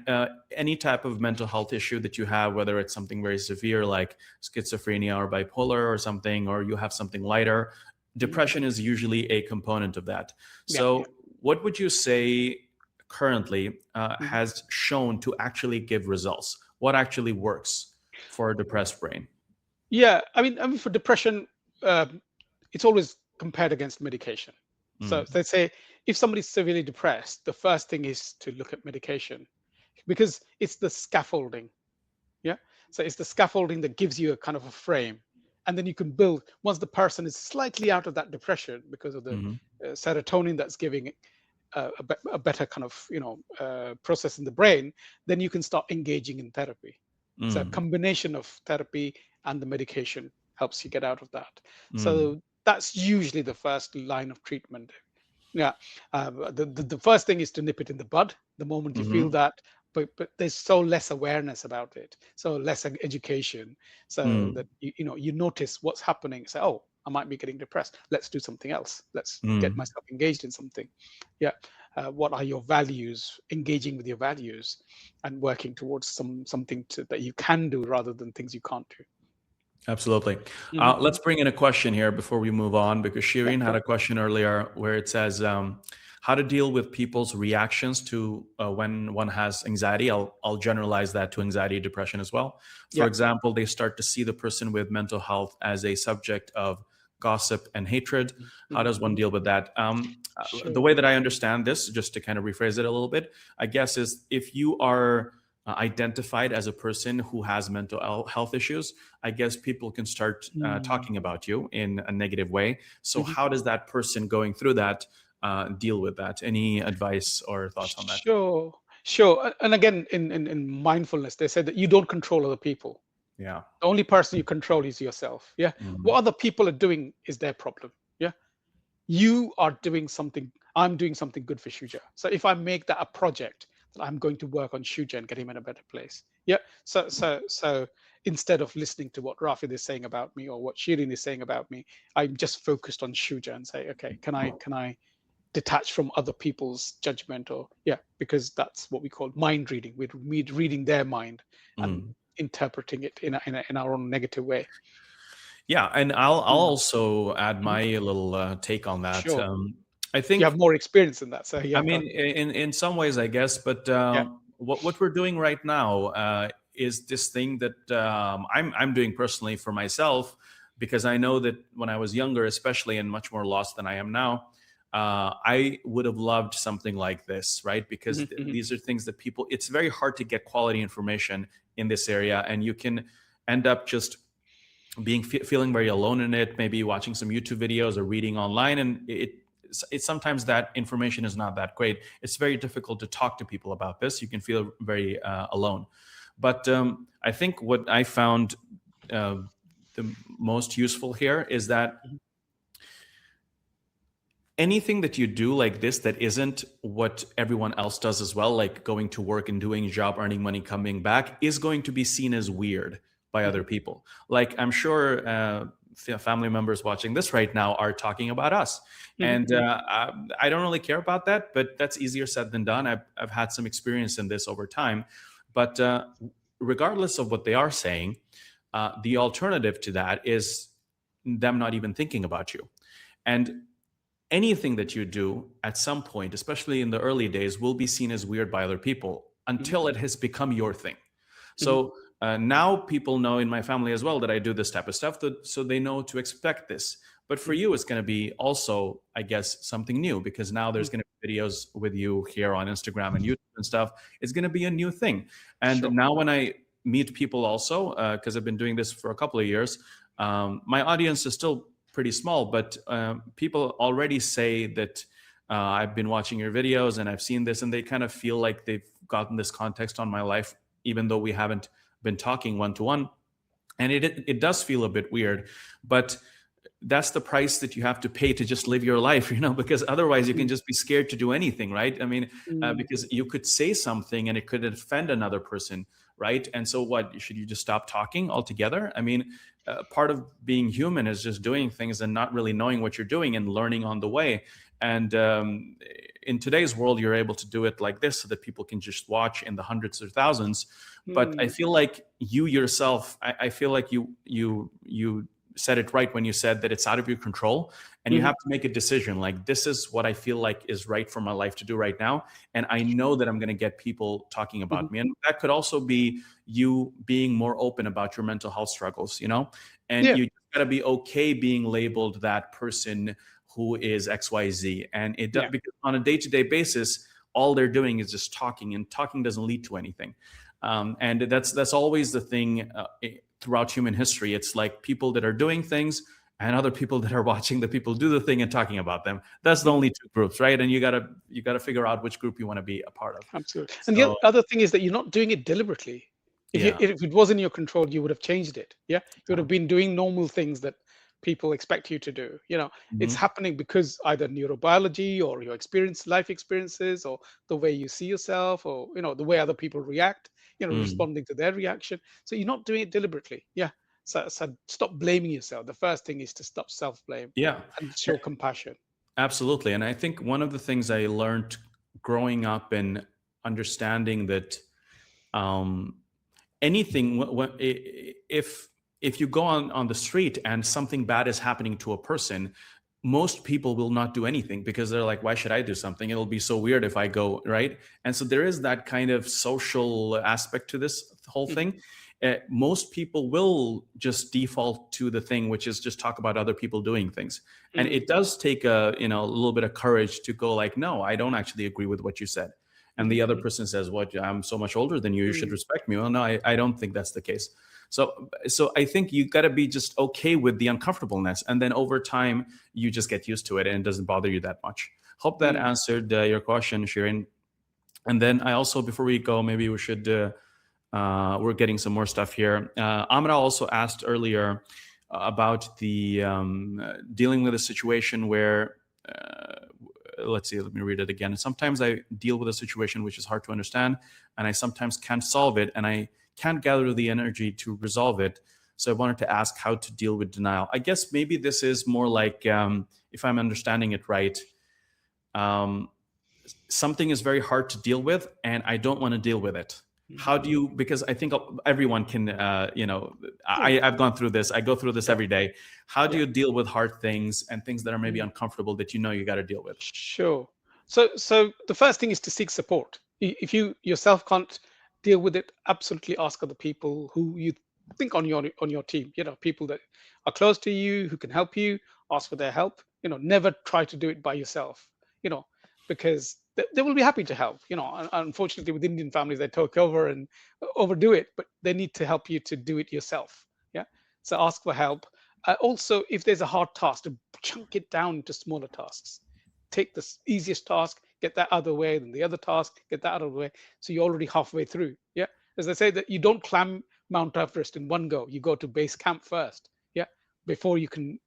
any type of mental health issue that you have, whether it's something very severe like schizophrenia or bipolar or something, or you have something lighter, Mhm. depression is usually a component of that. Yeah, yeah. So, what would you say currently Mhm. has shown to actually give results? What actually works for a depressed brain? Yeah, I mean, for depression, um, it's always compared against medication. So Mm, they say if somebody's severely depressed, the first thing is to look at medication because it's the scaffolding. Yeah. So it's the scaffolding that gives you a kind of a frame. And then you can build, once the person is slightly out of that depression because of the mhm, serotonin that's giving it a better kind of, process in the brain, then you can start engaging in therapy. So a mm, combination of therapy and the medication helps you get out of that. mm, So that's usually the first line of treatment. Yeah, the first thing is to nip it in the bud the moment you feel mhm, that, but there's so less awareness about it, so less education, so that mm, you notice what's happening. Say, oh, I might be getting depressed. Let's do something else. Let's get mm. myself engaged in something. Yeah, what are your values? Engaging with your values and working towards something that you can do rather than things you can't do. Absolutely. Mhm, Let's mhm. bring in a question here before we move on, because Yeah, Shireen had sure. a question earlier where it says, how to deal with people's reactions to when one has anxiety. I'll generalize that to anxiety, depression as well. For Yeah, yeah. example, they start to see the person with mental health as a subject of gossip and hatred. Mhm, How mhm, does one mhm. deal with that? The Sure. way that I understand this, just to kind of rephrase it a little bit, I guess, is if you are identified as a person who has mental health issues, I guess people can start Mm. talking about you in a negative way. So, Mhm. how does that person going through that deal with that? Any advice or thoughts on that? Sure, sure. And again, in mindfulness, they said that you don't control other people. Yeah. The only person you control is yourself. Yeah. What Mm, other people are doing is their problem. Yeah. You are doing something. I'm doing something good for Shuja. So if I make that a project, that I'm going to work on Shuja and get him in a better place. Yeah. So instead of listening to what Rafid is saying about me or what Shirin is saying about me, I'm just focused on Shuja and say, okay, can I detached from other people's judgment, or yeah, because that's what we call mind reading. We're reading their mind and mm. interpreting it in our own negative way. Yeah, and I'll Mm. also add Mhm. my little take on that. Sure, I you have think, more experience in that, so I yeah, go mean, on. in some ways, I guess, but Yeah. what we're doing right now, is this thing that I'm doing personally for myself, because I know that when I was younger, especially, and much more lost than I am now, I would have loved something like this, right? Because Mhm. these are things that people, it's very hard to get quality information in this area, and you can end up just feeling very alone in it, maybe watching some YouTube videos or reading online, and it's sometimes that information is not that great. It's very difficult to talk to people about this. You can feel very alone. But I think what I found uh, the most useful here is that Mhm. anything that you do like this that isn't what everyone else does as well, like going to work and doing a job, earning money, coming back, is going to be seen as weird by Mhm. other people. Like, I'm sure family members watching this right now are talking about us. Mhm. And Mhm. I don't really care about that, but that's easier said than done. I've had some experience in this over time. But regardless of what they are saying, the alternative to that is them not even thinking about you. And anything that you do at some point, especially in the early days, will be seen as weird by other people Mhm. until it has become your thing. Mhm. So now people know in my family as well that I do this type of stuff, so they know to expect this. But for Mhm. you, it's going to be also, I guess, something new, because now Mhm. there's going to be videos with you here on Instagram and YouTube and stuff. It's going to be a new thing. And Sure. now when I meet people also, because I've been doing this for a couple of years, my audience is still pretty small, but people already say that I've been watching your videos and I've seen this, and they kind of feel like they've gotten this context on my life, even though we haven't been talking one to one. And it does feel a bit weird, but that's the price that you have to pay to just live your life, because otherwise you can Mhm. just be scared to do anything, right? I mean, Mm. because you could say something and it could offend another person, right? And so what, should you just stop talking altogether? I mean, part of being human is just doing things and not really knowing what you're doing and learning on the way. And in today's world, you're able to do it like this so that people can just watch in the hundreds or thousands. But I Mm. feel like you yourself, I feel like you said it right when you said that it's out of your control, and you Mhm. have to make a decision, like, this is what I feel like is right for my life to do right now, and I know that I'm going to get people talking Mhm. about me. And that could also be you being more open about your mental health struggles, and Yeah. you got to be okay being labeled that person who is XYZ. And Yeah. because on a day-to-day basis, all they're doing is just talking, and talking doesn't lead to anything. And that's always the thing throughout human history. It's like people that are doing things and other people that are watching the people do the thing and talking about them. That's the Mhm. only two groups, right? And you gotta figure out which group you want to be a part of. Absolutely. And the So other thing is that you're not doing it deliberately. yeah. If it was in your control, you would have changed it. Yeah. You would Yeah. have been doing normal things that people expect you to do. It's Mhm. happening because either neurobiology or your life experiences, or the way you see yourself, or the way other people react, Mm. responding to their reaction. So you're not doing it deliberately. Yeah. So stop blaming yourself. The first thing is to stop self-blame Yeah. and show compassion. Absolutely. And I think one of the things I learned growing up and understanding that um, anything, if you go on the street and something bad is happening to a person, most people will not do anything, because they're like, why should I do something? It'll be so weird if I go, right? And so there is that kind of social aspect to this whole Mhm. thing. Most people will just default to the thing, which is just talk about other people doing things. And Mm. it does take a little bit of courage to go like, no, I don't actually agree with what you said. And Mhm. the other Mhm. person says, what, I'm so much older than you, you should Mm. respect me. Well, no, I don't think that's the case. So I think you got to be just okay with the uncomfortableness, and then over time you just get used to it and it doesn't bother you that much. Hope that Mm. answered your question, Shirin. And then I also, before we go, maybe we should we're getting some more stuff here. Amra also asked earlier about the dealing with a situation where let's see, let me read it again. Sometimes I deal with a situation which is hard to understand, and I sometimes can't solve it, and I can't gather the energy to resolve it. So I wanted to ask how to deal with denial. I guess maybe this is more like, if I'm understanding it right, um, something is very hard to deal with, and I don't want to deal with it. Mhm. How do you? Because I think everyone can. Yeah. I've gone through this. I go through this Sure. every day. How do Yeah. you deal with hard things and things that are maybe Mm. uncomfortable that you got to deal with? Sure. So the first thing is to seek support. If you yourself can't deal with it, absolutely ask other people who you think on your team, people that are close to you who can help you. Ask for their help. Never try to do it by yourself. you know because they will be happy to help. Unfortunately, with Indian families, they take over and overdo it, but they need to help you to do it yourself. Yeah. So ask for help. Also, if there's a hard task, to chunk it down into smaller tasks. Take the easiest task, get that out of the way, then the other task, get that out of the way. So you're already halfway through. Yeah. As I say, that you don't climb Mount Everest in one go. You go to base camp first. Yeah. Before you can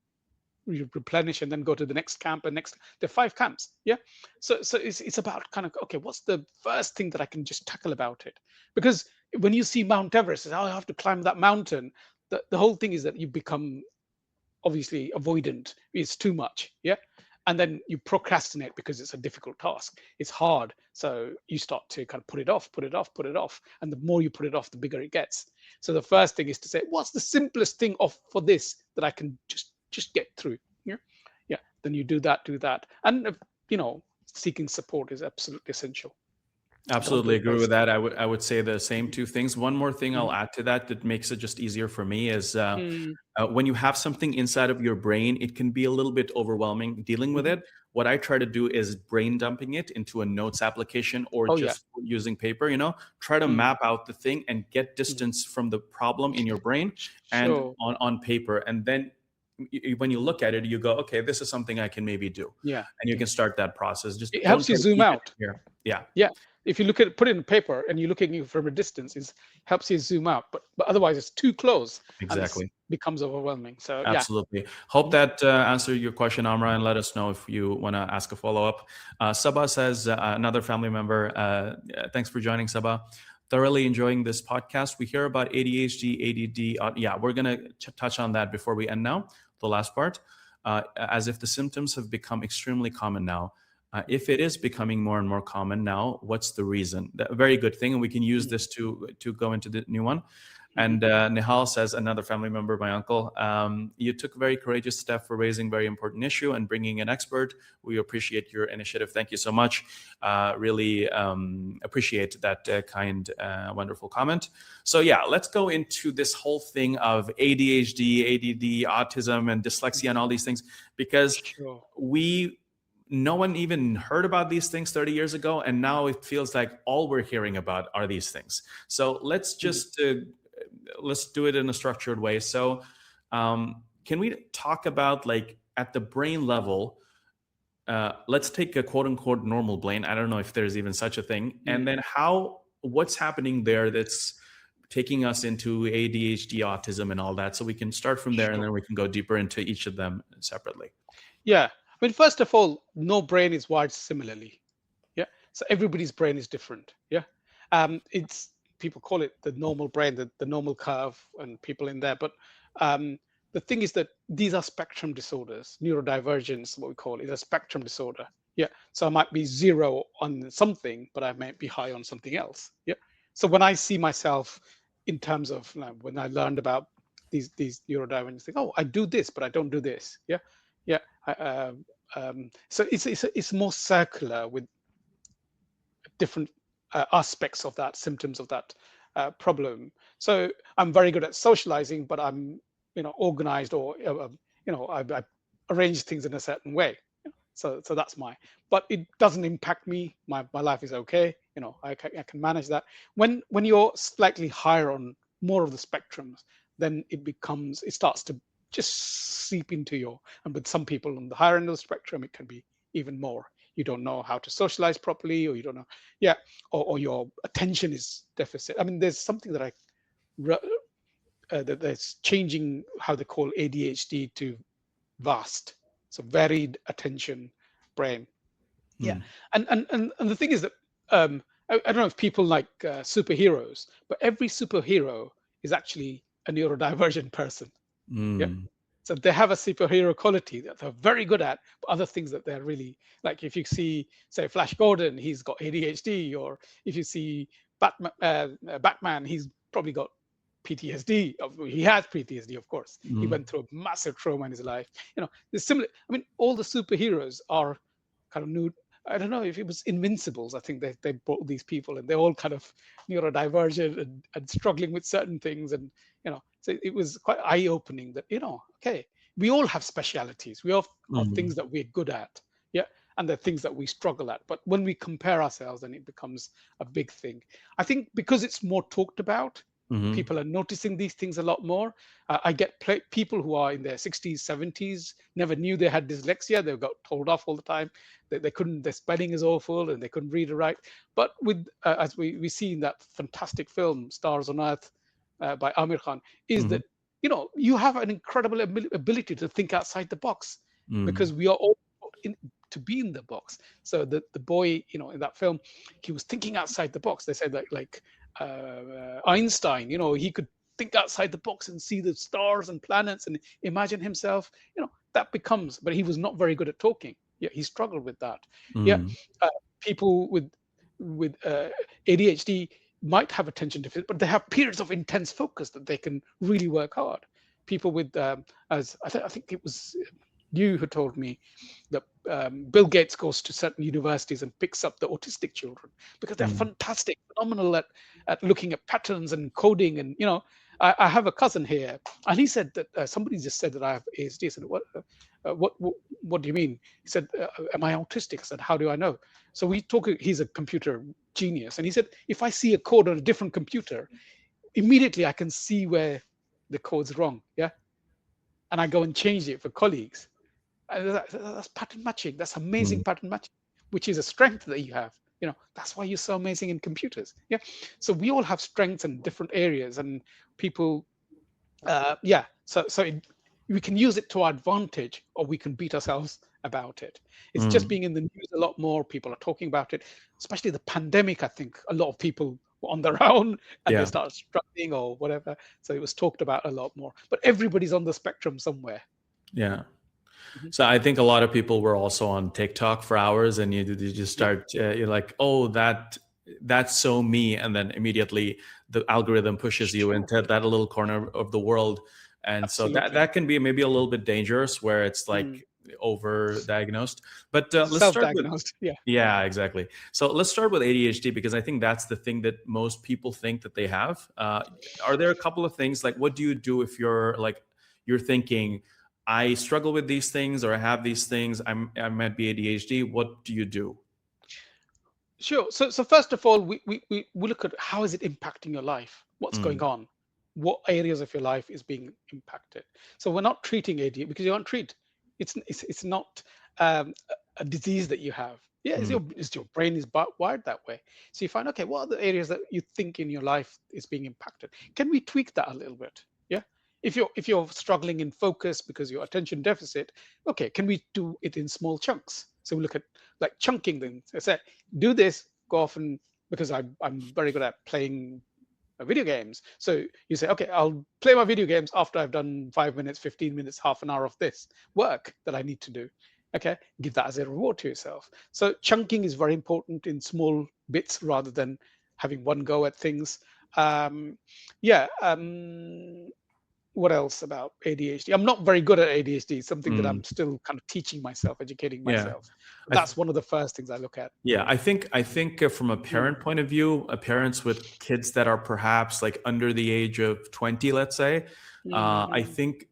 replenish and then go to the next camp and next. There are 5 camps. Yeah. So it's about kind of, okay, what's the first thing that I can just tackle about it? Because when you see Mount Everest, it's, oh, I have to climb that mountain. The whole thing is that you become obviously avoidant. It's too much. Yeah. And then you procrastinate because it's a difficult task. It's hard. So you start to kind of put it off, put it off, put it off. And the more you put it off, the bigger it gets. So the first thing is to say, what's the simplest thing off for this that I can just get through? Yeah. Yeah. Then you do that. And seeking support is absolutely essential. Don't do Absolutely it by agree with yourself. that. I would say the same two things. One more thing I'll Mm, add to that makes it just easier for me is mm, when you have something inside of your brain, it can be a little bit overwhelming dealing with mhm. it. What I try to do is brain dumping it into a notes application or Oh yeah. just using paper. Try to Mm, map out the thing and get mm. distance from the problem in your brain and Sure. on paper. And then when you look at it, you go, okay, this is something I can maybe do, Yeah. and you Yeah. can start that process. Just It don't helps you try to zoom keep it out. here. Yeah, Yeah, if you look at put it in paper and you're looking at it from a distance, it helps you zoom out. But otherwise, it's too close and it exactly. becomes overwhelming. So yeah. Absolutely. Hope Mhm. that answered your question, Amra, and let us know if you want to ask a follow up. Sabah says, another family member, thanks for joining, Sabah. Thoroughly enjoying this podcast. We hear about ADHD, ADD. Yeah, we're going to touch on that before we end now, the last part. As if the symptoms have become extremely common now. If it is becoming more and more common now, what's the reason? A very good thing, and we can use Mm, this to go into the new one. mhm. And Nihal says, another family member, my uncle, you took a very courageous step for raising very important issue and bringing an expert. We appreciate your initiative. Thank you so much. Really appreciate that kind, wonderful comment. So yeah, let's go into this whole thing of ADHD, ADD, autism, and dyslexia, and all these things, because Sure. no one even heard about these things 30 years ago, and now it feels like all we're hearing about are these things. So Mm, let's do it in a structured way. So can we talk about, like, at the brain level, let's take a quote unquote normal brain. I don't know if there's even such a thing. And mm, then what's happening there that's taking us into ADHD, autism, and all that. So we can start from there, and sure. then we can go deeper into each of them separately. Yeah. I mean, first of all, no brain is wired similarly. Yeah. So everybody's brain is different. Yeah. It's People call it the normal brain, the normal curve, and people in there. But um, the thing is that these are spectrum disorders. Neurodivergence, what we call it, is a spectrum disorder. Yeah. So I might be zero on something, but I might be high on something else. Yeah. So when I see myself in terms of, when I learned about these neurodivergence things, oh, I do this, but I don't do this. Yeah. Yeah. So it's more circular with different aspects of that, symptoms of that problem. So I'm very good at socializing, but I'm organized, or I arrange things in a certain way. So that's but it doesn't impact me. My life is okay. I can manage that. When you're slightly higher on more of the spectrums, then it starts to just seep into and with some people on the higher end of the spectrum, it can be even more. You don't know how to socialize properly, or you don't know, yeah, or your attention is deficit. I mean, there's something that that's changing how they call ADHD to vast, so varied attention brain. Yeah. Mm. And the thing is that I don't know if people like superheroes, but every superhero is actually a neurodivergent person. Yeah. Mm. So they have a superhero quality that they're very good at, but other things that they're really, like, if you see, say, Flash Gordon, he's got ADHD, or if you see Batman, he's probably got PTSD. He has PTSD, of course. He Mm. went through a massive trauma in his life. There's similar. I mean, all the superheroes are kind of new. I don't know if it was Invincibles. I think they brought these people, and they're all kind of neurodivergent and struggling with certain things, and so it was quite eye opening that okay, we all have specialities, we all have things Mm. that we're good at, yeah, and the things that we struggle at. But when we compare ourselves, then it becomes a big thing. I think because it's more talked about, Hmm. people are noticing these things a lot more. I get people who are in their 60s, 70s, never knew they had dyslexia. They got told off all the time. They couldn't, their spelling is awful and they couldn't read or write. But with, as we see in that fantastic film, Stars on Earth, by Amir Khan, is Hmm. that, you have an incredible ability to think outside the box, Mm. because we are all in, to be in the box. So the boy, in that film, he was thinking outside the box. They said that, like, Einstein, he could think outside the box and see the stars and planets and imagine himself. That becomes. But he was not very good at talking. Yeah, he struggled with that. Yeah, Mm. uh, people with ADHD might have attention deficit, but they have periods of intense focus that they can really work hard. People with, as I think it was you who told me that Bill Gates goes to certain universities and picks up the autistic children because they're Mm. fantastic, phenomenal at looking at patterns and coding. And I have a cousin here, and he said that somebody just said that I have ASD. I said, what do you mean? He said, am I autistic? I said, how do I know? So we talk. He's a computer genius, and he said, if I see a code on a different computer, immediately I can see where the code's wrong. Yeah, and I go and change it for colleagues. That's pattern matching. That's amazing Mm. pattern matching, which is a strength that you have. That's why you're so amazing in computers. Yeah. So we all have strengths in different areas, and people, yeah. So we can use it to our advantage, or we can beat ourselves about it. It's just Mm. being in the news a lot more. People are talking about it, especially the pandemic. I think a lot of people were on their own and they Yeah. started struggling or whatever. So it was talked about a lot more. But everybody's on the spectrum somewhere. Yeah. Mhm. So I think a lot of people were also on TikTok for hours, and you just Yeah. start, you're like, oh, that's so me, and then immediately the algorithm pushes you Sure. into that little corner of the world, and so that Absolutely. that can be maybe a little bit dangerous, where it's Mm. like over-diagnosed. But let's start with, Self-diagnosed. Yeah. yeah, exactly. So let's start with ADHD, because I think that's the thing that most people think that they have. Are there a couple of things, like what do you do if you're thinking, I struggle with these things, or I have these things, I might be ADHD. What do you do? Sure. So first of all, we look at how is it impacting your life? What's going Mm. on? What areas of your life is being impacted? So we're not treating ADHD because you aren't treat. It's not a disease that you have. Yeah, Mm. it's your brain is wired that way. So you find, okay, what are the areas that you think in your life is being impacted? Can we tweak that a little bit? Yeah. If you're struggling in focus because your attention deficit, okay, can we do it in small chunks? So we look at like chunking things. I say, do this, go off, and because I'm very good at playing video games. So you say, okay, I'll play my video games after I've done 5 minutes, 15 minutes, half an hour of this work that I need to do. Okay, give that as a reward to yourself. So chunking is very important in small bits rather than having one go at things. Um, yeah. What else about ADHD? I'm not very good at ADHD. It's something that Mm. I'm still kind of teaching myself, educating Yeah. myself. I th- That's one of the first things I look at. yeah, I think from a Mm, parent point of view, parents with kids that are perhaps like under the age of 20, let's say, I mm, think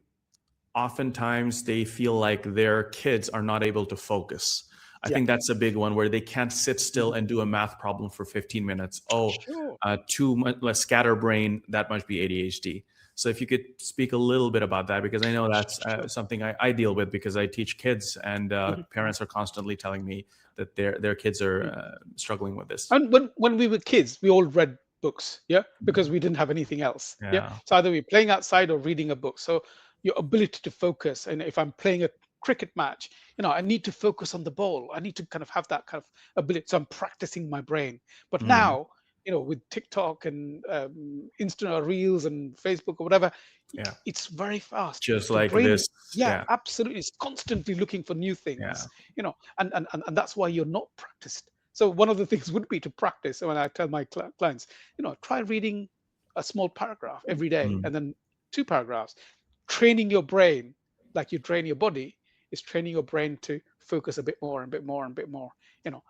oftentimes they feel like their kids are not able to focus. I yeah. think that's a big one, where they can't sit still Mhm. and do a math problem for 15 minutes. Oh, Sure. too much less scatterbrain, that must be ADHD. So if you could speak a little bit about that, because I know that's Sure. something I deal with, because I teach kids, and Mhm. parents are constantly telling me that their kids are Mm. struggling with this. And when we were kids, we all read books, yeah, because we didn't have anything else, yeah. Yeah. So either we're playing outside or reading a book. So your ability to focus, and if I'm playing a cricket match, I need to focus on the ball. I need to kind of have that kind of ability. So I'm practicing my brain. But Mm. now, with TikTok and Insta Reels and Facebook or whatever, Yeah. it's very fast. Just The like brain, this. yeah, Yeah. absolutely, is constantly looking for new Yeah. things, and that's why you're not practiced. So one of the things would be to practice. So when I tell my clients, try reading a small paragraph every day, Mm. and then two paragraphs. Training your brain, like you train your body, is training your brain to focus a bit more and a bit more and a bit more.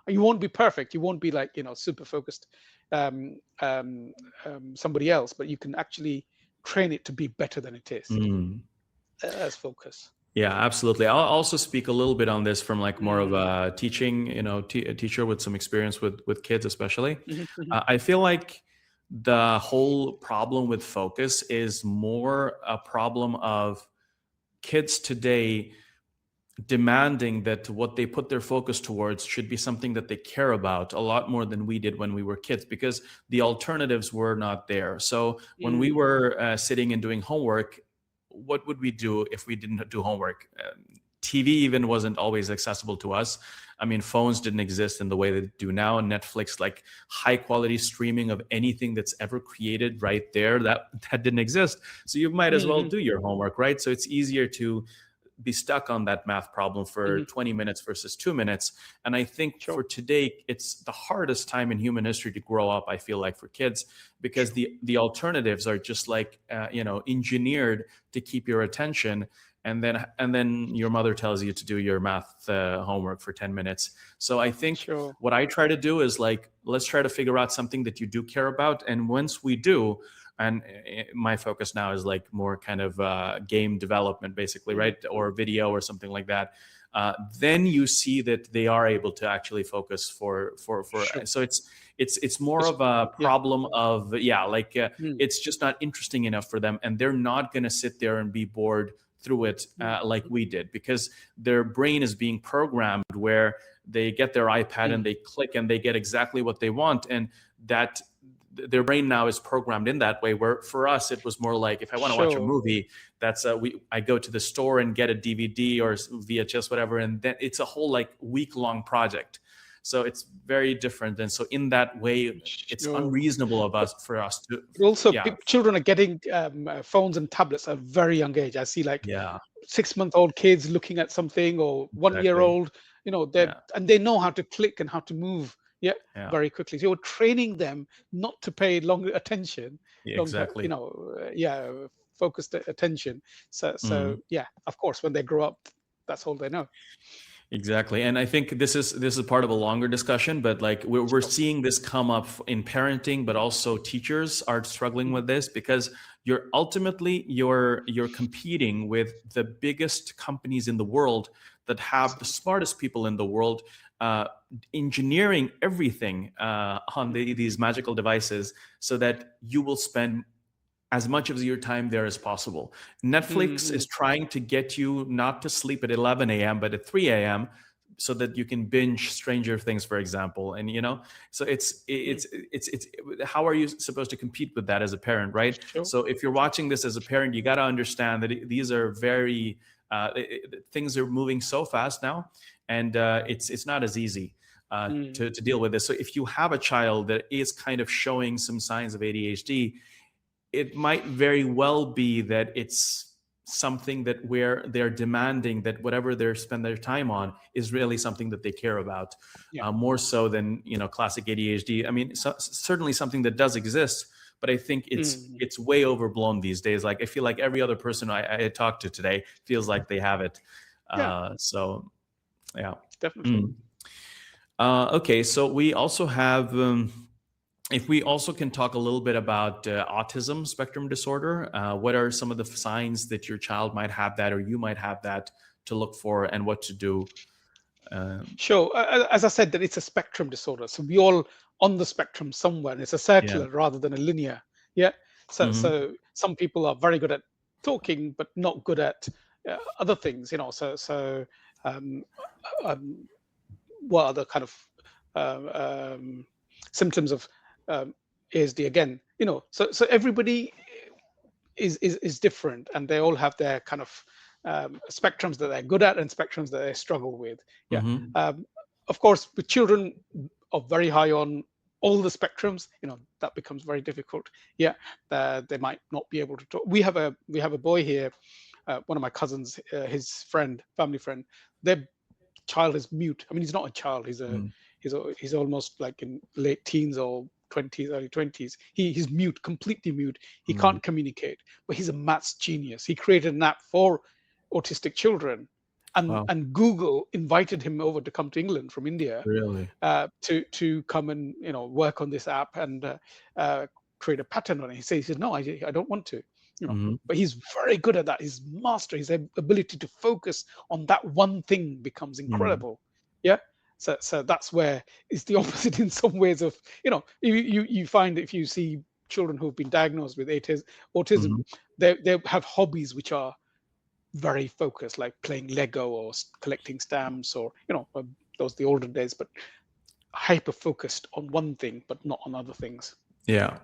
You won't be perfect. You won't be like, super focused, um, um, somebody else, but you can actually train it to be better than it is Mm. as focus. Yeah, absolutely. I'll also speak a little bit on this from like more of Mm. a teaching, a teacher with some experience with kids, especially. Mhm, mhm. I feel like the whole problem with focus is more a problem of kids today demanding that what they put their focus towards should be something that they care about a lot more than we did when we were kids, because the alternatives were not there. So when we Mm. were sitting and doing homework, what would we do if we didn't do homework? TV even wasn't always accessible to us. I mean, phones didn't exist in the way they do now. Netflix, like high quality streaming of anything that's ever created right there, that didn't exist. So you might as well Mhm, do your homework, right? So it's easier to be stuck on that math problem for mhm. 20 minutes versus 2 minutes. And I think for Sure, today, it's the hardest time in human history to grow up, I feel like, for kids, because sure. the alternatives are just like, engineered to keep your attention. And then your mother tells you to do your math homework for 10 minutes. So I think Sure. what I try to do is like, let's try to figure out something that you do care about. And once we do, and my focus now is like more kind of game development, basically, Mhm, right, or video or something like that. Then you see that they are able to actually focus for sure. so it's more It's of a Yeah. problem of, yeah, like Mm. it's just not interesting enough for them, and they're not going to sit there and be bored through it Mm. like we did, because their brain is being programmed where they get their iPad and Mm. they click and they get exactly what they want, and that their brain now is programmed in that way, where for us it was more like, if I want to watch a Sure. movie, that's I go to the store and get a DVD or VHS, whatever, and then it's a whole like week long project. So it's very different, and so in that way it's Sure. unreasonable of But us for us to, but also, yeah, children are getting phones and tablets at a very young age. I see like yeah, 6-month-old kids looking at something, or 1 year exactly, old. yeah, They know how to click and how to move. Yeah, yeah, very quickly. So you're training them not to pay long attention, yeah, long time. exactly. Focused attention. So Mm. yeah, of course, when they grow up, that's all they know. Exactly. And I think this is part of a longer discussion, but like we're Sure. seeing this come up in parenting, but also teachers are struggling Mm. with this, because you're competing with the biggest companies in the world that have the smartest people in the world, uh, engineering everything on these magical devices so that you will spend as much of your time there as possible. Netflix is Mm. trying to get you not to sleep at 11 a.m., but at 3 a.m., so that you can binge Stranger Things, for example. And so Mm. it's how are you supposed to compete with that as a parent, right? Sure. So if you're watching this as a parent, you got to understand that these are very things are moving so fast now, and it's not as easy. To deal with this. So if you have a child that is kind of showing some signs of ADHD, it might very well be that it's something that where they're demanding that whatever they spend their time on is really something that they care about, Yeah. more so than classic ADHD. I mean, certainly something that does exist, but I think it's Mm. it's way overblown these days. Like I feel like every other person I talked to today feels like they have it. Yeah. So yeah. Definitely. Mm. Okay, so we also have. If we also can talk a little bit about autism spectrum disorder, what are some of the signs that your child might have that, or you might have that, to look for and what to do? Um, Sure. As I said, that it's a spectrum disorder. So we all on the spectrum somewhere. And it's a yeah. circular rather than a linear. Yeah. So Hmm. so some people are very good at talking, but not good at other things. Um, um, what are the kind of um, um, symptoms of um, ASD again? So everybody is different, and they all have their kind of spectrums that they're good at and spectrums that they struggle with. Yeah. Hmm. um, of course, with children are very high on all the spectrums, that becomes very difficult. Yeah. They might not be able to talk. We have a boy here, one of my cousins, his family friend. Their child is mute. I mean, he's not a child. He's almost like in late teens or 20s, early 20s. He's mute, completely mute. He Hmm. can't communicate, but he's a maths genius. He created an app for autistic children, and Wow. Google invited him over to come to England from India, Really? to come and work on this app and uh, create a pattern on it. He says no, I don't want to, Hmm. but he's very good at that. His master, his ability to focus on that one thing becomes Hmm. incredible. Yeah. So that's where it's the opposite in some ways of, you find that if you see children who've been diagnosed with autism, Hmm. they have hobbies which are very focused, like playing Lego or collecting stamps, or those the olden days, but hyper focused on one thing, but not on other things. Yeah.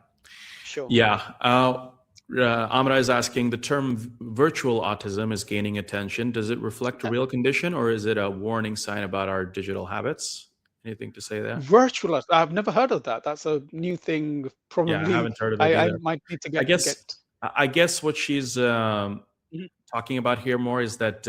Sure. Yeah. Amra is asking, the term virtual autism is gaining attention. Does it reflect a Uh, real condition or is it a warning sign about our digital habits? Anything to say there? Virtual, I've never heard of that. That's a new thing. Yeah, I Probably, haven't heard of it I either. might need to I get. guess I guess what she's Mhm. talking about here more is that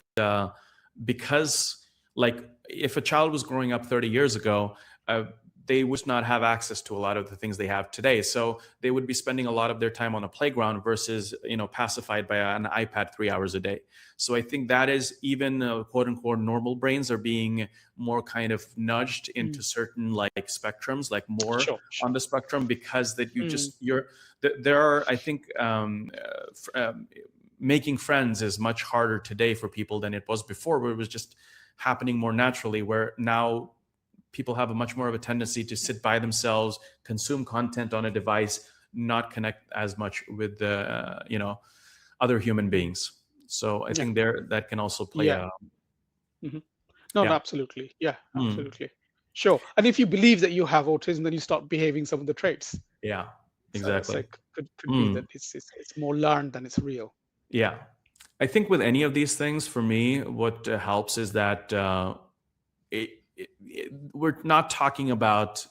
because like if a child was growing up 30 years ago, uh, they would not have access to a lot of the things they have today. So they would be spending a lot of their time on a playground versus pacified by an iPad 3 hours a day. So I think that is even quote unquote normal brains are being more kind of nudged into Mm. certain like spectrums, like more Sure, on sure. the spectrum because that you Mm. just you're there are I think making friends is much harder today for people than it was before, where it was just happening more naturally, where now people have a much more of a tendency to sit by themselves, consume content on a device, not connect as much with the other human Mm. beings. So I Yeah, think there that can also play yeah. a Hmm. No, no, yeah. absolutely. Yeah, Mm, absolutely. Sure. And if you believe that you have autism, then you start behaving some of the traits. yeah, So exactly. it could be that Mm, it's more learned than it's real. yeah. I think with any of these things, for me, what helps is that we're not talking about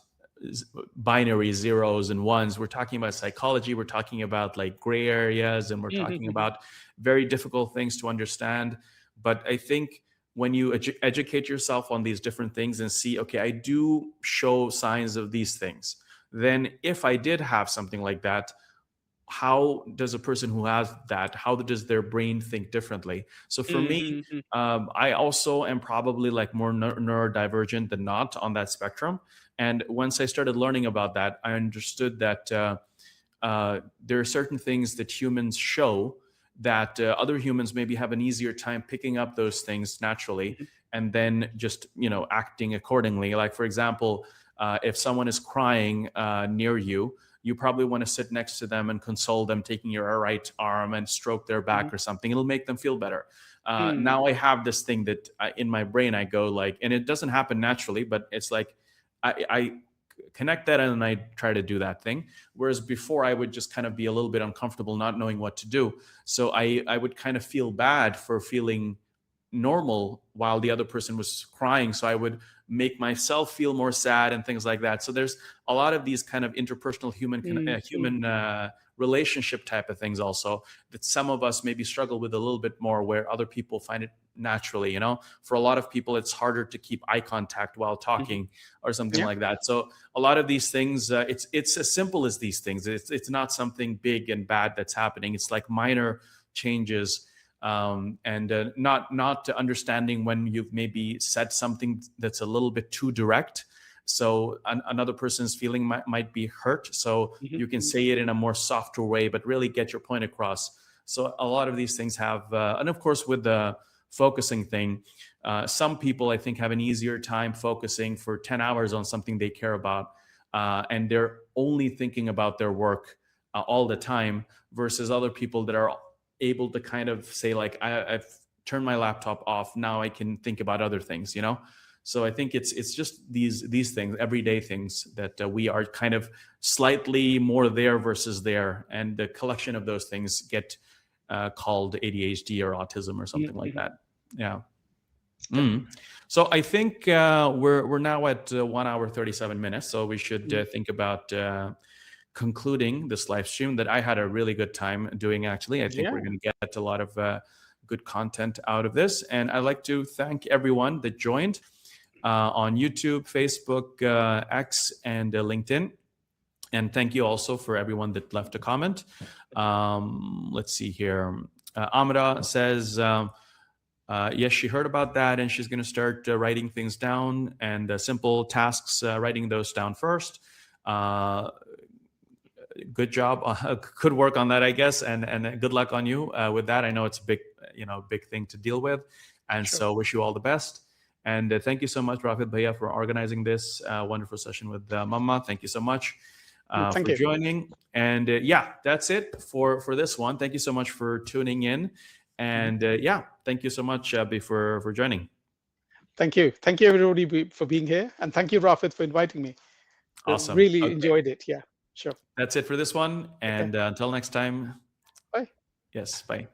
binary zeros and ones. We're talking about psychology. We're talking about like gray areas, and we're talking Mhm. about very difficult things to understand. But I think when you educate yourself on these different things and see, okay, I do show signs of these things, then if I did have something like that, how does a person who has that, how does their brain think differently? So for me, Mhm. I also am probably like more neurodivergent than not on that spectrum. And once I started learning about that, I understood that there are certain things that humans show that other humans maybe have an easier time picking up those things naturally Mhm. and then just acting accordingly. Like for example, if someone is crying near you, you probably want to sit next to them and console them, taking your right arm and stroke their Mhm. back or something. It'll make them feel better. Mm. Now I have this thing that in my brain I go like, and it doesn't happen naturally, but it's like I connect that and I try to do that thing. Whereas before I would just kind of be a little bit uncomfortable, not knowing what to do. So I would kind of feel bad for feeling normal while the other person was crying. So I would make myself feel more sad and things like that. So there's a lot of these kind of interpersonal Mhm. human relationship type of things also that some of us maybe struggle with a little bit more, where other people find it naturally. For a lot of people it's harder to keep eye contact while Mhm. talking or something Yeah. like that. So a lot of these things, it's as simple as these things. It's not something big and bad that's happening. It's like minor changes, and not understanding when you've maybe said something that's a little bit too direct. So another person's feeling might be hurt. So Mhm. you can say it in a more softer way, but really get your point across. So a lot of these things have, and of course with the focusing thing, some people I think have an easier time focusing for 10 hours on something they care about, and they're only thinking about their work all the time, versus other people that are able to kind of say like, I've turned my laptop off, now I can think about other things. So I think it's just these things, everyday things, that we are kind of slightly more there versus there, and the collection of those things get called ADHD or autism or Mhm. something like Mhm. that. Yeah. Okay. Mm. So I think we're now at 1 hour 37 minutes. So we should Mhm. think about concluding this live stream that I had a really good time doing. Actually, I think Yeah. we're going to get a lot of good content out of this, and I'd like to thank everyone that joined on YouTube, Facebook, X, and LinkedIn. And thank you also for everyone that left a comment. Let's see here. Amra says, yes, she heard about that, and she's going to start writing things down, and simple tasks, writing those down first. Uh, Good job, good work on that, I guess, and good luck on you with that. I know it's a big, big thing to deal with, and Sure. so wish you all the best. And thank you so much, Rafid Bhaiya, for organizing this wonderful session with Mama. Thank you so much Thank for you. joining. And yeah, that's it for this one. Thank you so much for tuning in. And yeah, thank you so much, Abhi, for joining. Thank you. Thank you, everybody, for being here. And thank you, Rafid, for inviting me. Awesome. Really Okay, enjoyed it. Yeah, sure. that's it for this one. Okay. And until next time, Bye. yes, bye.